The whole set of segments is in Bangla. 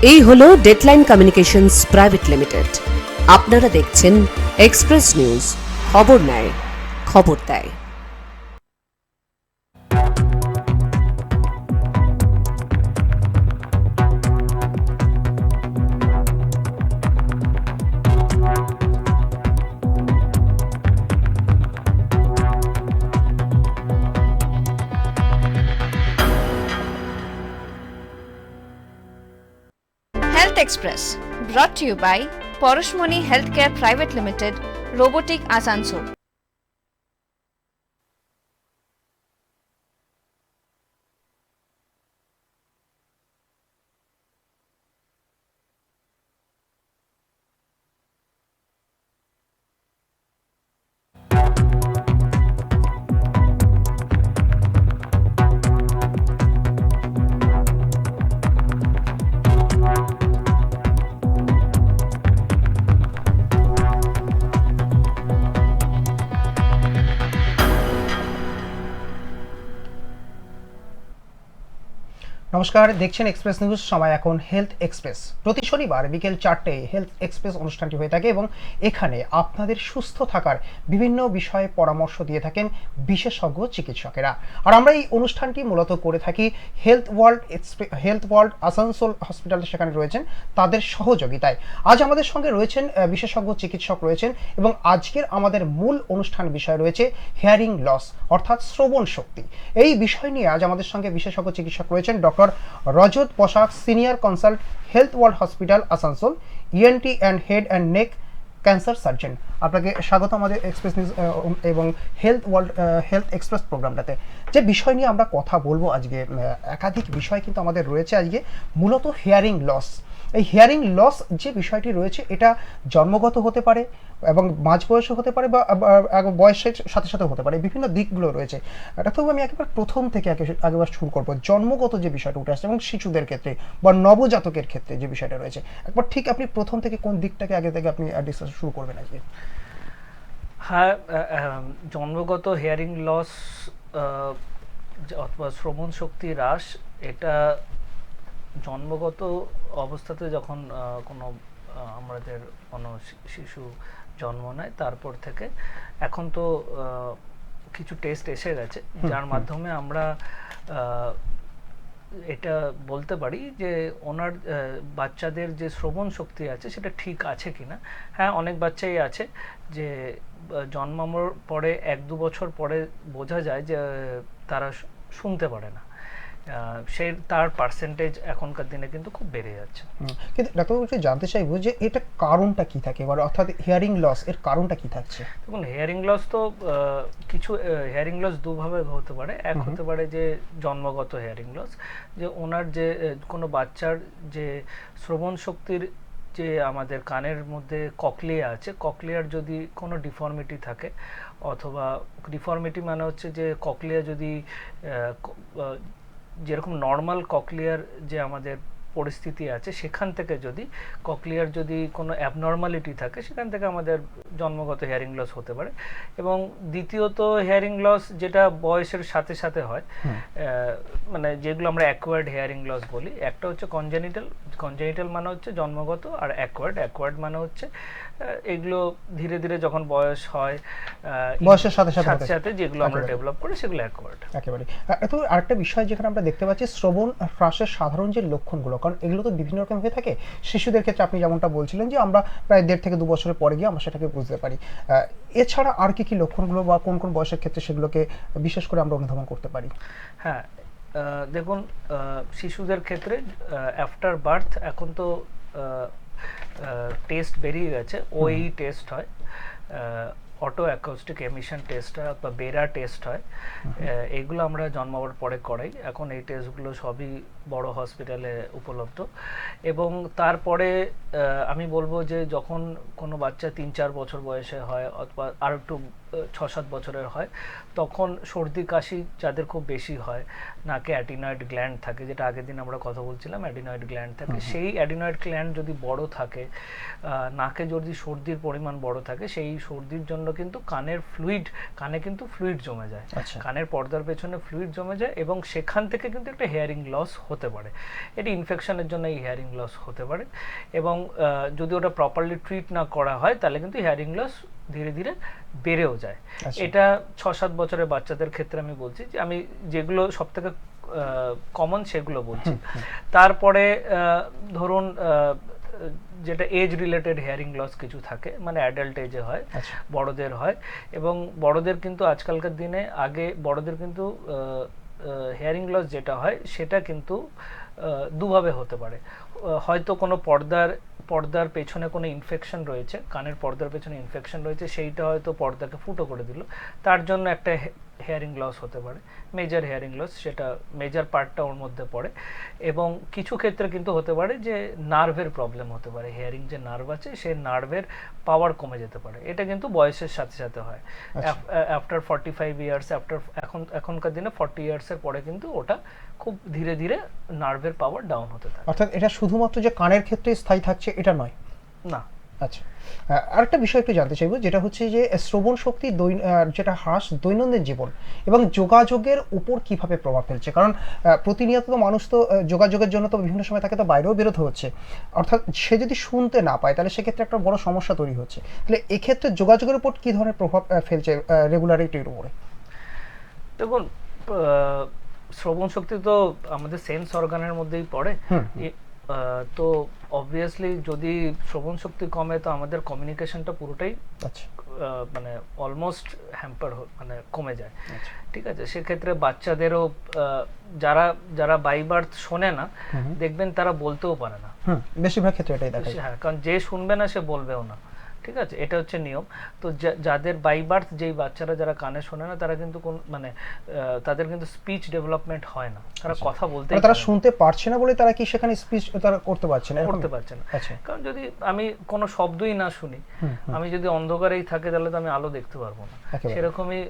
এই হলো ডেডলাইন কমিউনিকেশনস প্রাইভেট লিমিটেড। আপনারা দেখছেন এক্সপ্রেস নিউজ, খবর নেয়, খবর দেয়। Health Express brought to you by Poroshmoni Healthcare Private Limited, Robotic Asansol. নমস্কার, দেখছেন এক্সপ্রেস নিউজ। সময় এখন হেলথ এক্সপ্রেস। প্রতি শনিবার বিকেল 4টায় হেলথ এক্সপ্রেস অনুষ্ঠানটি হয়ে থাকে এবং এখানে আপনাদের সুস্থ থাকার বিভিন্ন বিষয়ে পরামর্শ দিয়ে থাকেন বিশেষজ্ঞ চিকিৎসকেরা। আর আমরা এই অনুষ্ঠানটি মূলত করে থাকি হেলথ ওয়ার্ল্ড আসানসোল হসপিটাল, সেখানে রয়েছেন তাদের সহযোগিতায়। আজ আমাদের সঙ্গে রয়েছেন বিশেষজ্ঞ চিকিৎসক রয়েছেন এবং আজকের আমাদের মূল অনুষ্ঠান বিষয় রয়েছে হিয়ারিং লস অর্থাৎ শ্রবণ শক্তি। এই বিষয় নিয়ে আজ আমাদের সঙ্গে বিশেষজ্ঞ চিকিৎসক রয়েছেন ডক্টর রজত পোশাক, senior consult, health world hospital Asansol, ENT and head and neck cancer surgeon. আপনাকে স্বাগত আমাদের এক্সপ্রেস নিউজ এবং হেলথ এক্সপ্রেস প্রোগ্রামটাতে। যে বিষয় নিয়ে আমরা কথা বলবো আজকে, একাধিক বিষয় কিন্তু আমাদের রয়েছে আজকে। মূলত হিয়ারিং লস, এই হিয়ারিং লস যে বিষয়টি রয়েছে এটা জন্মগত হতে পারে এবং মাঝ বয়সে হতে পারে বা বয়সের সাথে সাথে হতে পারে, বিভিন্ন দিকগুলো রয়েছে। ডাক্তারবাবু, আমি একেবারে প্রথম থেকে আগেবার শুরু করবো। জন্মগত যে বিষয়টা উঠে আসছে এবং শিশুদের ক্ষেত্রে বা নবজাতকের ক্ষেত্রে যে বিষয়টা রয়েছে, একবার ঠিক আপনি প্রথম থেকে কোন দিকটাকে আগে থেকে আপনি ডিসকাস শুরু করবেন আজকে? হ্যাঁ, জন্মগত হিয়ারিং লস অথবা শ্রবণ শক্তি হ্রাস, এটা জন্মগত অবস্থাতে যখন আমাদের কোনো শিশু জন্ম নেয় তারপর থেকে এখন তো কিছু টেস্ট এসে গেছে যার মাধ্যমে আমরা এটা বলতে পারি যে ওনার বাচ্চাদের যে শ্রবণ শক্তি আছে সেটা ঠিক আছে কিনা। হ্যাঁ, অনেক বাচ্চাই আছে যে জন্মানোর পরে 1-2 বছর পরে বোঝা যায় যে তারা শুনতে পারে না। তার পার্সেন্টেজ এখনকার দিনে কিন্তু খুব বেড়ে যাচ্ছে। কিন্তু ডাক্তারবাবু, জানতে চাইবো যে এটা কারণটা কি থাকে, অর্থাৎ হিয়ারিং লস এর কারণটা কি থাকছে? দেখুন, হিয়ারিং লস তো কিছু হিয়ারিং লস দুভাবে হতে পারে। এক হতে পারে যে জন্মগত হিয়ারিং লস, যে ওনার যে কোনো বাচ্চার যে শ্রবণ শক্তির যে আমাদের কানের মধ্যে ককলিয়া আছে, ককলিয়ার যদি কোনো ডিফর্মিটি থাকে, অথবা ডিফর্মিটি মানে হচ্ছে যে ককলিয়া যদি যেরকম নর্মাল ককলিয়ার যে আমাদের পরিস্থিতি আছে সেখান থেকে যদি ককলিয়ার যদি কোনো অ্যাবনর্মালিটি থাকে, সেখান থেকে আমাদের জন্মগত হিয়ারিং লস হতে পারে। এবং দ্বিতীয়ত হিয়ারিং লস যেটা বয়সের সাথে সাথে হয়, মানে যেগুলো আমরা অ্যাকোয়ার্ড হিয়ারিং লস বলি। একটা হচ্ছে কনজেনিটাল মানে হচ্ছে জন্মগত, আর অ্যাকোয়ার্ড মানে হচ্ছে এগুলো ধীরে ধীরে যখন বয়স হয়, বয়সের সাথে সাথে সাথে যেগুলো আমরা ডেভেলপ করি সেগুলো অ্যাকোয়ার্ড। একেবারে। তো আরেকটা বিষয় যেখানে আমরা দেখতে পাচ্ছি শ্রবণ হ্রাসের সাধারণ যে লক্ষণগুলো, কারণ এগুলো তো বিভিন্ন রকম হয়ে থাকে। শিশুদের ক্ষেত্রে আপনি যেমনটা বলছিলেন যে আমরা প্রায় 1.5 থেকে 2 বছরের পরে গিয়ে আমরা সেটাকে বুঝতে পারি। এছাড়া আর কি লক্ষণগুলো বা কোন কোন বয়সের ক্ষেত্রে সেগুলোকে বিশেষ করে আমরা অনুধাবন করতে পারি? হ্যাঁ, দেখুন, শিশুদের ক্ষেত্রে আফটার বার্থ এখন তো টেস্ট বেরিয়ে গেছে, ওই টেস্ট হয়, অটো অ্যাকোস্টিক এমিশন টেস্ট হয় বা বেরা টেস্ট হয়। এইগুলো আমরা জন্মাবার পরে করাই। এখন এই টেস্টগুলো সবই বড় হসপিটালে উপলব্ধ। এবং তারপরে আমি বলবো যে যখন কোনো বাচ্চা 3-4 বছর বয়সে হয় অথবা আর একটু 6-7 বছরের হয়, তখন সর্দি কাশি যাদের খুব বেশি হয়, নাকে অ্যাডিনয়েড গ্ল্যান্ড থাকে, যেটা আগের দিন আমরা কথা বলছিলাম, অ্যাডিনয়েড গ্ল্যান্ড থাকে, সেই অ্যাডিনয়েড গ্ল্যান্ড যদি বড় থাকে, নাকে যদি সর্দির পরিমাণ বড় থাকে, সেই সর্দির জন্য কিন্তু কানে কিন্তু ফ্লুইড জমে যায়, কানের পর্দার পেছনে ফ্লুইড জমে যায়, এবং সেখান থেকে কিন্তু একটা হেয়ারিং লস হতে পারে। এটি ইনফেকশনের জন্য এই হেয়ারিং লস হতে পারে, এবং যদি ওটা প্রপারলি ট্রিট না করা হয় তাহলে কিন্তু হেয়ারিং লস ধীরে ধীরে বেড়েও যায়। এটা 6-7 বছরের বাচ্চাদের ক্ষেত্রে আমি বলছি, যে আমি যেগুলো সব থেকে কমন সেগুলো বলছি। তারপরে ধরুন যেটা এজ রিলেটেড হেয়ারিং লস কিছু থাকে, মানে অ্যাডাল্ট এজে হয়, বড়দের হয়, এবং বড়দের কিন্তু আজকালকার দিনে, আগে বড়দের কিন্তু হেয়ারিং লস যেটা হয় সেটা কিন্তু দুভাবে হতে পারে। হয়তো কোনো পর্দার পেছনে কোনো ইনফেকশন রয়েছে, কানের পর্দার পেছনে ইনফেকশন রয়েছে, সেইটা হয়তো পর্দাকে ফুটো করে দিল, তার জন্য একটা হেয়ারিং লস হতে পারে, মেজর হেয়ারিং লস, সেটা মেজর পার্টটা ওর মধ্যে পড়ে। এবং কিছু ক্ষেত্রে কিন্তু হতে পারে যে নার্ভের প্রবলেম হতে পারে, হেয়ারিং যে নার্ভ আছে সেই নার্ভের পাওয়ার কমে যেতে পারে, এটা কিন্তু বয়সের সাথে সাথে হয়। আফটার 45 ইয়ার্স, এখনকার দিনে 40 ইয়ার্সের পরে কিন্তু ওটা খুব ধীরে ধীরে নার্ভের পাওয়ার ডাউন হতে থাকে। অর্থাৎ এটা শুধুমাত্র যে কানের ক্ষেত্রে স্থায়ী থাকছে এটা নয়। না। আচ্ছা, আরেকটা বিষয় একটু জানতে চাইবো, যেটা হচ্ছে যে শ্রবণ শক্তি যেটা হ্রাস দৈনন্দিন জীবন এবং যোগাযোগের উপর কিভাবে প্রভাব ফেলছে, কারণ প্রতিনিয়ত তো মানুষ তো যোগাযোগের জন্য তো বিভিন্ন সময় তাকে তো বাইরেও বেরোতে হচ্ছে, অর্থাৎ সে যদি শুনতে না পায় তাহলে সেক্ষেত্রে একটা বড় সমস্যা তৈরি হচ্ছে। তাহলে এক্ষেত্রে যোগাযোগের উপর কী ধরনের প্রভাব ফেলছে রেগুলারিটির উপরে? দেখুন, শ্রবণ শক্তি তো আমাদের সেন্স অর্গানের মধ্যেই পড়ে, তো অবভিয়াসলি যদি শ্রবণ শক্তি কমে তো আমাদের কমিউনিকেশনটা পুরোটাই মানে অলমোস্ট হ্যাম্পার মানে কমে যায়। ঠিক আছে, সেক্ষেত্রে বাচ্চাদেরও যারা বাই বার্থ শোনে না, দেখবেন তারা বলতেও পারে না, বেশিরভাগ ক্ষেত্রে এটাই দেখা যায়। হ্যাঁ, কারণ যে শুনবে না সে বলবেও না। ঠিক আছে, এটা হচ্ছে নিয়ম। তো যাদের বাই বার্থ, যেই বাচ্চারা যারা কানে শোনে না, তারা কিন্তু মানে তাদের কিন্তু স্পিচ ডেভেলপমেন্ট হয় না, তারা কথা বলতে, তারা শুনতে পারছে না বলে তারা কি সেখানে স্পিচ তারা করতে পারছে না? কারণ যদি আমি কোনো শব্দই না শুনি, আমি যদি অন্ধকারেই থাকে তাহলে তো আমি আলো দেখতে পারবো না। সেরকমই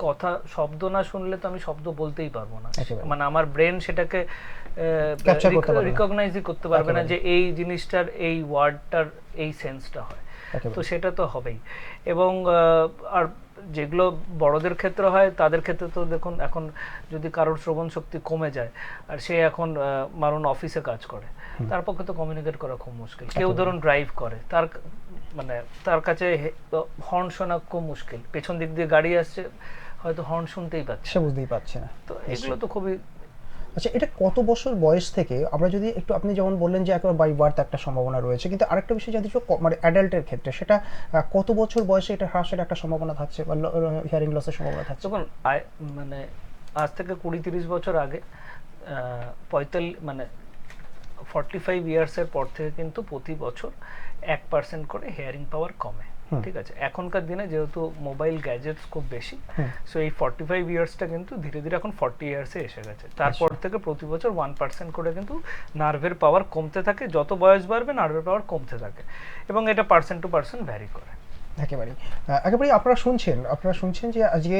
কথা, শব্দ না শুনলে তো আমি শব্দ বলতেই পারবো না, মানে আমার ব্রেন সেটাকে রিকগনাইজই করতে পারবে না যে এই জিনিসটার, এই ওয়ার্ডটার এই সেন্সটা হয়, তো সেটা তো হবেই। এবং আর যেগুলো বড়দের ক্ষেত্রে হয় তাদের ক্ষেত্রে তো দেখুন, এখন যদি কারোর শ্রবণ শক্তি কমে যায় আর সে এখন মারুন অফিসে কাজ করে, তার পক্ষে তো কমিউনিকেট করা খুব মুশকিল। কেউ ধরুন ড্রাইভ করে, তার কাছে হর্ন শোনা খুব মুশকিল, পেছন দিক দিয়ে গাড়ি আসছে, হয়তো হর্ন শুনতেই পাচ্ছে, সে বুঝতেই পারছে না। তো এগুলো তো খুবই। আচ্ছা, এটা কত বছর বয়স থেকে আমরা যদি একটু, আপনি যেমন বললেন যে একেবারে বাই বার্থ একটা সম্ভাবনা রয়েছে, কিন্তু আরেকটা বিষয় জানতে চাই, মানে অ্যাডাল্টের ক্ষেত্রে সেটা কত বছর বয়সে এটা হ্রাসের একটা সম্ভাবনা থাকছে বা হিয়ারিং লসের সম্ভাবনা থাকছে? তখন মানে আজ থেকে 20-30 বছর আগে 45 ইয়ার্সের পর থেকে কিন্তু প্রতি বছর 1% করে হেয়ারিং পাওয়ার কমে। ঠিক আছে, এখনকার দিনে যেহেতু মোবাইল গ্যাজেটস খুব বেশি, সো এই 45 ইয়ার্সটা কিন্তু ধীরে ধীরে এখন 40 ইয়ার্সে এসে গেছে। তারপর থেকে প্রতি বছর 1% করে কিন্তু নার্ভের পাওয়ার কমতে থাকে, যত বয়স বাড়বে নার্ভের পাওয়ার কমতে থাকে, এবং এটা পার্সেন্ট টু পার্সেন্ট ভ্যারি করে। একেবারেই আপনারা শুনছেন যে আজকে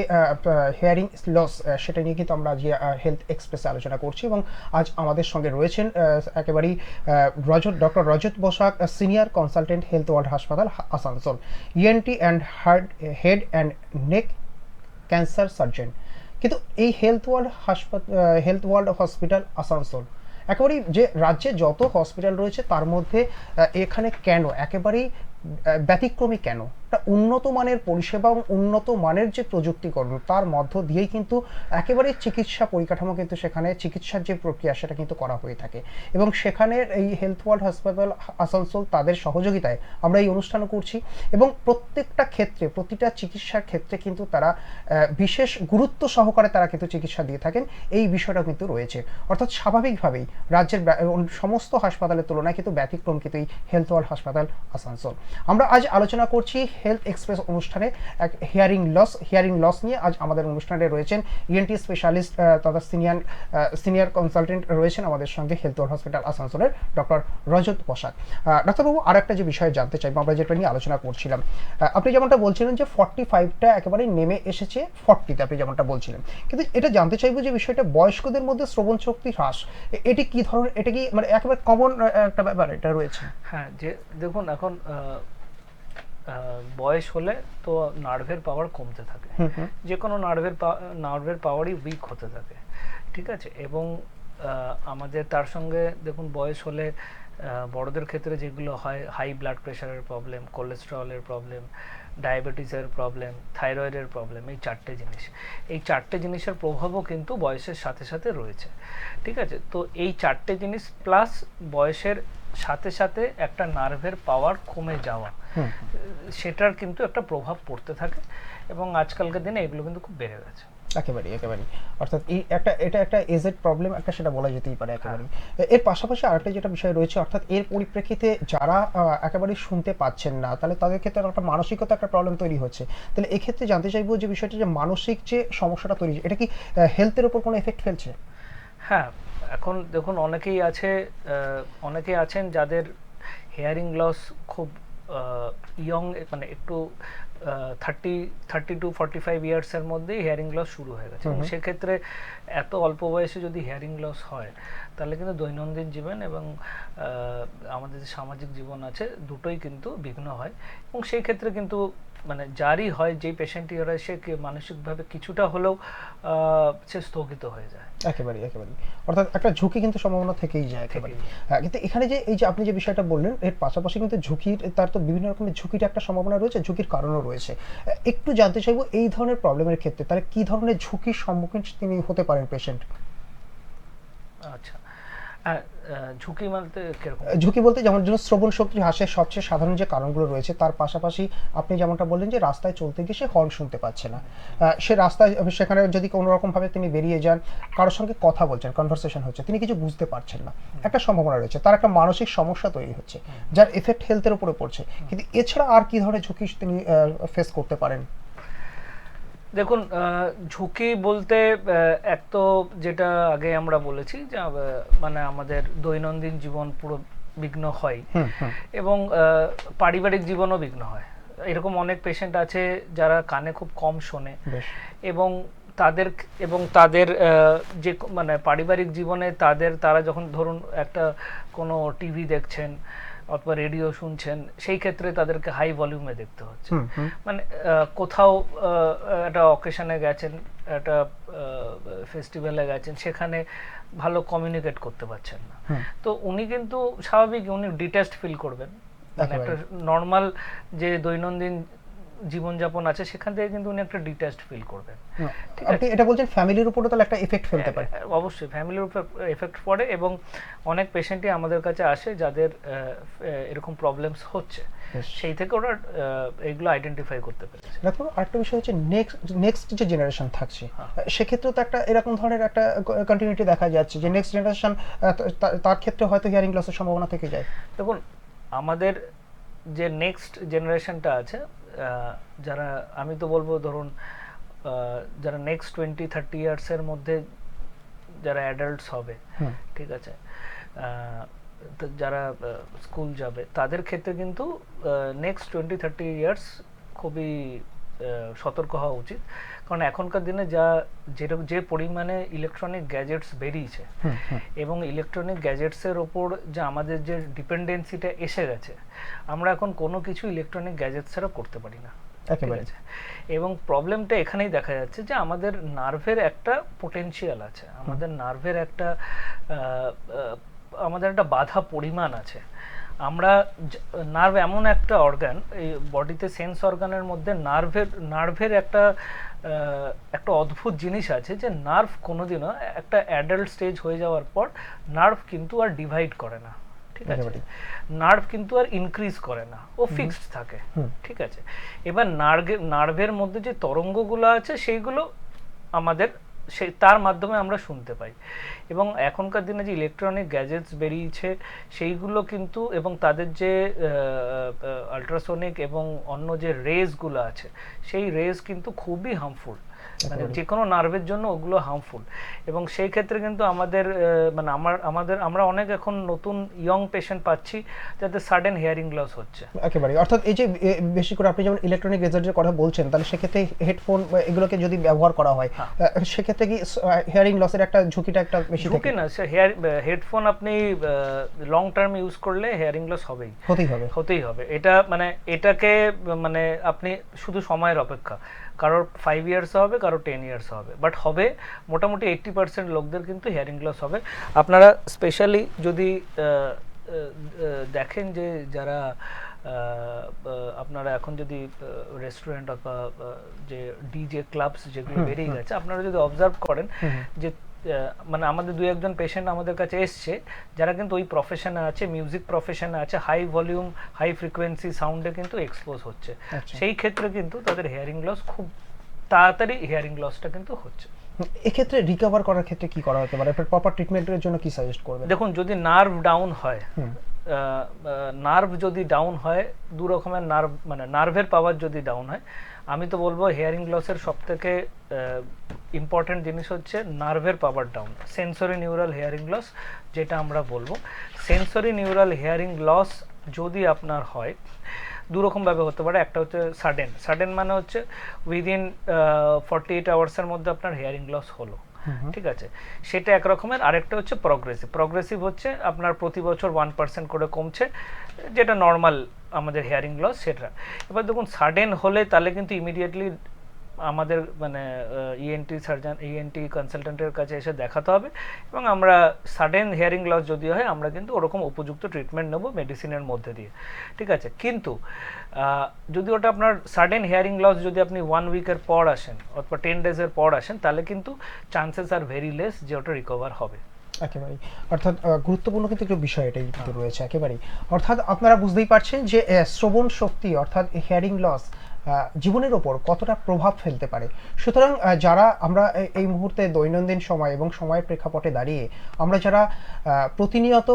হেয়ারিং লস সেটা নিয়ে কিন্তু আমরা আজকে হেলথ এক্সপ্রেসে আলোচনা করছি, এবং আজ আমাদের সঙ্গে রয়েছেন একেবারেই doctor Rajat Basak, senior consultant, health world হাসপাতাল, Asansol, ENT and head and neck cancer surgeon. কিন্তু এই হেলথ ওয়ার্ল্ড হসপিটাল আসানসোল, একেবারেই যে রাজ্যে যত হসপিটাল রয়েছে তার মধ্যে এখানে কেন একেবারেই ব্যতিক্রমী, কেন একটা উন্নত মানের পরিষেবা এবং উন্নত মানের যে প্রযুক্তিকরণ তার মধ্য দিয়েই কিন্তু একেবারে চিকিৎসা পরিকাঠামো কিন্তু সেখানে চিকিৎসার যে প্রক্রিয়া সেটা কিন্তু করা হয়ে থাকে, এবং সেখানে এই হেলথ ওয়ার্ল্ড হাসপাতাল আসানসোল তাদের সহযোগিতায় আমরা এই অনুষ্ঠানও করছি, এবং প্রত্যেকটা ক্ষেত্রে, প্রতিটা চিকিৎসার ক্ষেত্রে কিন্তু তারা বিশেষ গুরুত্ব সহকারে তারা কিন্তু চিকিৎসা দিয়ে থাকেন, এই বিষয়টা কিন্তু রয়েছে। অর্থাৎ স্বাভাবিকভাবেই রাজ্যের সমস্ত হাসপাতালের তুলনায় কিন্তু ব্যতিক্রম কিন্তু এই হেলথ ওয়ার্ল্ড হাসপাতাল আসানসোল। আমরা আজ আলোচনা করছি হেলথ এক্সপ্রেস অনুষ্ঠানে এক হিয়ারিং লস নিয়ে আজ আমাদের অনুষ্ঠানে রয়েছেন ইএনটি স্পেশালিস্ট তথা সিনিয়র কনসালটেন্ট রয়েছেন আমাদের সঙ্গে হেলথ ওয়ার্ল্ড হসপিটাল আসানসোলের ডক্টর রজত বসাক। ডাক্তারবাবু, আর একটা যে বিষয় জানতে চাইবো, আমরা যেটা নিয়ে আলোচনা করছিলাম, আপনি যেমনটা বলছিলেন যে 45টা একেবারে নেমে এসেছে 40তে, আপনি যেমনটা বলছিলেন, কিন্তু এটা জানতে চাইবো যে বিষয়টা বয়স্কদের মধ্যে শ্রবণ শক্তি হ্রাস, এটি কি ধরনের, এটা কি মানে একেবারে কমন একটা ব্যাপার এটা রয়েছে? হ্যাঁ, যে দেখুন এখন বয়স হলে তো নার্ভের পাওয়ার কমতে থাকে, যে কোনো নার্ভের পাওয়ারই উইক হতে থাকে, ঠিক আছে। এবং আমাদের তার সঙ্গে দেখুন বয়স হলে বড়দের ক্ষেত্রে যেগুলো হয়, হাই ব্লাড প্রেশারের প্রবলেম, কোলেস্টেরলের প্রবলেম, ডায়াবেটিসের প্রবলেম, থাইরয়েডের প্রবলেম, এই চারটে জিনিসের প্রভাবও কিন্তু বয়সের সাথে সাথে রয়েছে, ঠিক আছে। তো এই চারটে জিনিস প্লাস বয়সের সাথে সাথে একটা নার্ভের পাওয়ার কমে যাওয়া, সেটার কিন্তু একটা প্রভাব পড়তে থাকে, এবং আজকালকার দিনে এগুলো কিন্তু খুব বেড়ে গেছে। একেবারেই অর্থাৎ এটা একটা এজেড প্রবলেম একটা, সেটা বলা যেতেই পারে একেবারেই। এর পাশাপাশি আরেকটা যেটা বিষয় রয়েছে, অর্থাৎ এর পরিপ্রেক্ষিতে যারা একেবারেই শুনতে পাচ্ছেন না, তাহলে তাদের ক্ষেত্রে একটা মানসিকতা একটা প্রবলেম তৈরি হচ্ছে। তাহলে এক্ষেত্রে জানতে চাইবো যে বিষয়টা, যে মানসিক যে সমস্যাটা তৈরি, এটা কি হেলথের উপর কোনো এফেক্ট ফেলছে? হ্যাঁ, এখন দেখুন অনেকেই আছেন যাদের হেয়ারিং লস খুব ইয়ং, মানে একটু 30 to 45 ইয়ার্সের মধ্যেই হিয়ারিং লস শুরু হয়ে গেছে, এবং সেক্ষেত্রে এত অল্প বয়সে যদি হিয়ারিং লস হয়, তাহলে কিন্তু দৈনন্দিন জীবন এবং আমাদের যে সামাজিক জীবন আছে দুটোই কিন্তু বিঘ্ন হয়, এবং সেই ক্ষেত্রে কিন্তু মানে যারই হয়, যেই পেশেন্টই হয়, সে মানসিকভাবে কিছুটা হলেও সে স্থগিত হয়ে যায়। একেবারেই অর্থাৎ একটা ঝুঁকি কিন্তু সম্ভাবনা থেকেই যায় একেবারে। কিন্তু এখানে যে এই যে আপনি যে বিষয়টা বললেন, এর পাশাপাশি কিন্তু ঝুঁকির, তার তো বিভিন্ন রকমের ঝুঁকির একটা সম্ভাবনা রয়েছে, ঝুঁকির কারণও রয়েছে। একটু জানতে চাইবো এই ধরনের প্রবলেমের ক্ষেত্রে তাহলে কি ধরনের ঝুঁকির সম্মুখীন তিনি হতে পারেন পেশেন্ট? আচ্ছা, ঝুঁকি বলতে কিরকম? ঝুঁকি বলতে যেমন শ্রবণ শক্তি হ্রাসের সবচেয়ে সাধারণ যে কারণগুলো রয়েছে, তার পাশাপাশি আপনি যেমনটা বললেন যে রাস্তায় চলতে গিয়ে সে হর্ন শুনতে পাচ্ছে না, সে রাস্তায় সেখানে যদি কোনো রকম ভাবে তিনি বেরিয়ে যান, কারোর সঙ্গে কথা বলছেন, কনভারসেশন হচ্ছে, তিনি কিছু বুঝতে পারছেন না, একটা সম্ভাবনা রয়েছে, তার একটা মানসিক সমস্যা তৈরি হচ্ছে, যার এফেক্ট হেলথের উপরে পড়ছে। কিন্তু এছাড়া আর কি ধরনের ঝুঁকি তিনি ফেস করতে পারেন? দেখুন, ঝুঁকি বলতে এক তো যেটা আগে আমরা বলেছি যে মানে আমাদের দৈনন্দিন জীবন পুরো বিঘ্ন হয়, এবং পারিবারিক জীবনও বিঘ্ন হয়। এরকম অনেক পেশেন্ট আছে যারা কানে খুব কম শোনে, এবং তাদের যে মানে পারিবারিক জীবনে তারা যখন ধরুন একটা কোনো টিভি দেখছেন অথবা রেডিও শুনছেন, সেই ক্ষেত্রে তাদেরকে হাই ভলিউমে দেখতে হচ্ছে। মানে কোথাও একটা অকেশনে গেছেন, একটা ফেস্টিভ্যালে গেছেন, সেখানে ভালো কমিউনিকেট করতে পারছেন না, তো উনি কিন্তু স্বাভাবিক উনি ডিট্যাচড ফিল করবেন, মানে একটা নর্মাল যে দৈনন্দিন জীবনযাপন আছে সেখান থেকে কিন্তু উনি একটা ডিট্যাচড ফিল করবেন। আপনি এটা বলছেন ফ্যামিলির উপরে তাহলে একটা এফেক্ট ফেলতে পারে? অবশ্যই ফ্যামিলির উপর এফেক্ট পড়ে, এবং অনেক পেশেন্টই আমাদের কাছে আসে যাদের এরকম প্রবলেমস হচ্ছে, সেই থেকে ওরা এগুলো আইডেন্টিফাই করতে পেরেছে। দেখো, আরেকটা বিষয় হচ্ছে নেক্সট যে জেনারেশন থাকছে, সেক্ষেত্রেও তো একটা এরকম ধরনের একটা কন্টিনিউটি দেখা যাচ্ছে যে নেক্সট জেনারেশন, তার ক্ষেত্রে হয়তো হিয়ারিং লসের সম্ভাবনা থেকে যায়। দেখুন, আমাদের যে নেক্সট জেনারেশনটা আছে, যারা আমি তো বলবো ধরুন যারা নেক্সট 20-30 ইয়ার্সের মধ্যে যারা অ্যাডাল্টস হবে, ঠিক আছে, যারা স্কুল যাবে, তাদের ক্ষেত্রে কিন্তু নেক্সট 20-30 ইয়ার্স খুবই সতর্ক হওয়া উচিত, কারণ এখনকার দিনে যে পরিমাণে ইলেকট্রনিক গ্যাজেটস বেরিয়েছে, এবং ইলেকট্রনিক গ্যাজেটসের ওপর যে আমাদের যে ডিপেন্ডেন্সিটা এসে গেছে, আমরা এখন কোনো কিছু ইলেকট্রনিক গ্যাজেটস ছাড়া করতে পারি না, ঠিক আছে। এবং প্রবলেমটা এখানেই দেখা যাচ্ছে যে আমাদের নার্ভের একটা পোটেনশিয়াল আছে, আমাদের নার্ভের একটা বাধা পরিমাণ আছে। আমরা নার্ভ এমন একটা অর্গান, এই বডিতে সেন্স অর্গানের মধ্যে নার্ভের একটা অদ্ভুত জিনিস আছে, যে নার্ভ কোনোদিনও একটা অ্যাডাল্ট স্টেজ হয়ে যাওয়ার পর নার্ভ কিন্তু আর ডিভাইড করে না, ঠিক আছে, নার্ভ কিন্তু আর ইনক্রিজ করে না, ও ফিক্সড থাকে, ঠিক আছে। এবার নার্ভের মধ্যে যে তরঙ্গগুলো আছে সেইগুলো আমাদের তার মাধ্যমে আমরা শুনতে পাই। এবং এখনকার দিনে যে ইলেকট্রনিক গ্যাজেটস বেরিয়েছে সেইগুলো কিন্তু, এবং তাদের যে আল্ট্রাসোনিক এবং অন্য যে রেজগুলো আছে, সেই রেজ কিন্তু খুবই হার্মফুল, মানে যে কোনো নার্ভের জন্য ওগুলো হার্মফুল। এবং সেই ক্ষেত্রে কিন্তু আমাদের মানে আমরা অনেক এখন নতুন ইয়ং পেশেন্ট পাচ্ছি যাতে সাডেন হিয়ারিং লস হচ্ছে। একেবারে, অর্থাৎ এই যে বেশি করে আপনি যেমন ইলেকট্রনিক গ্যাজেটের কথা বলছেন, তাহলে সেক্ষেত্রে হেডফোন এগুলোকে যদি ব্যবহার করা হয় সেক্ষেত্রে কি হিয়ারিং লসের একটা ঝুঁকিটা একটা বেশি থাকে? ঝুঁকি না, হেডফোন আপনি লং টার্ম ইউজ করলে হিয়ারিং লস হতেই হবে। এটা মানে এটাকে মানে আপনি শুধু সময়ের অপেক্ষা, কারোর 5 ইয়ার্স হবে, কারোর 10 ইয়ার্স হবে, বাট হবে মোটামুটি 80% লোকদের কিন্তু হিয়ারিং লস হবে। আপনারা স্পেশালি যদি দেখেন যে যারা আপনারা এখন যদি রেস্টুরেন্ট অথবা যে ডিজে ক্লাবস যেগুলো বেরিয়ে গেছে, আপনারা যদি অবজার্ভ করেন যে মানে আমাদের 2-1 পেশেন্ট আমাদের কাছে এসছে যারা কিন্তু ওই প্রফেশনে আছে, মিউজিক প্রফেশনে আছে, হাই ভলিউম হাই ফ্রিকোয়েন্সি সাউন্ডে কিন্তু এক্সপোজ হচ্ছে। সেই ক্ষেত্রে কিন্তু তাদের হিয়ারিং লস খুব তাড়াতাড়ি হিয়ারিং লসটা কিন্তু হচ্ছে। এক্ষেত্রে রিকভার করার ক্ষেত্রে কি করা হতে পারে? প্রপার ট্রিটমেন্টের জন্য কি সাজেস্ট করবেন? দেখুন, যদি নার্ভ ডাউন হয়, নার্ভ যদি ডাউন হয়, দু রকমের নার্ভ, মানে নার্ভের পাওয়ার যদি ডাউন হয়, আমি তো বলবো হিয়ারিং লসের সবথেকে ইম্পর্টেন্ট জিনিস হচ্ছে নার্ভের power down, sensory neural hearing loss যেটা আমরা বলবো। সেন্সরি নিউরাল হিয়ারিং লস যদি আপনার হয়, দু রকমভাবে হতে পারে। একটা হচ্ছে সাডেন মানে হচ্ছে উইদিন 48 আওয়ার্সের মধ্যে আপনার হিয়ারিং লস হলো, ঠিক আছে, সেটা এক রকমের। আরেকটা হচ্ছে প্রগ্রেসিভ হচ্ছে আপনার প্রতি বছর 1% করে কমছে, যেটা নর্মাল আমাদের হিয়ারিং লস সেটা। এবার দেখুন, সাডেন হলে তাহলে কিন্তু ইমিডিয়েটলি আমাদের মানে ইএনটি কনসালটেন্টের কাছে এসে দেখাতে হবে, এবং আমরা সাডেন হিয়ারিং লস যদি হয় আমরা কিন্তু ওরকম উপযুক্ত ট্রিটমেন্ট নেব মেডিসিনের মধ্যে দিয়ে, ঠিক আছে। কিন্তু যদি ওটা আপনার সাডেন হিয়ারিং লস যদি আপনি 1 উইকের পর আসেন অথবা 10 ডেজের পর আসেন, তাহলে কিন্তু চান্সেস আর ভেরি লেস যে ওটা রিকভার হবে। একেবারেই, অর্থাৎ গুরুত্বপূর্ণ কিন্তু একটু বিষয় এটাই কিন্তু রয়েছে একেবারেই। অর্থাৎ আপনারা বুঝতেই পারছেন যে শ্রবণ শক্তি অর্থাৎ হিয়ারিং লস জীবনের ওপর কতটা প্রভাব ফেলতে পারে। সুতরাং যারা আমরা এই মুহূর্তে দৈনন্দিন সময় এবং সময়ের প্রেক্ষাপটে দাঁড়িয়ে আমরা যারা প্রতিনিয়ত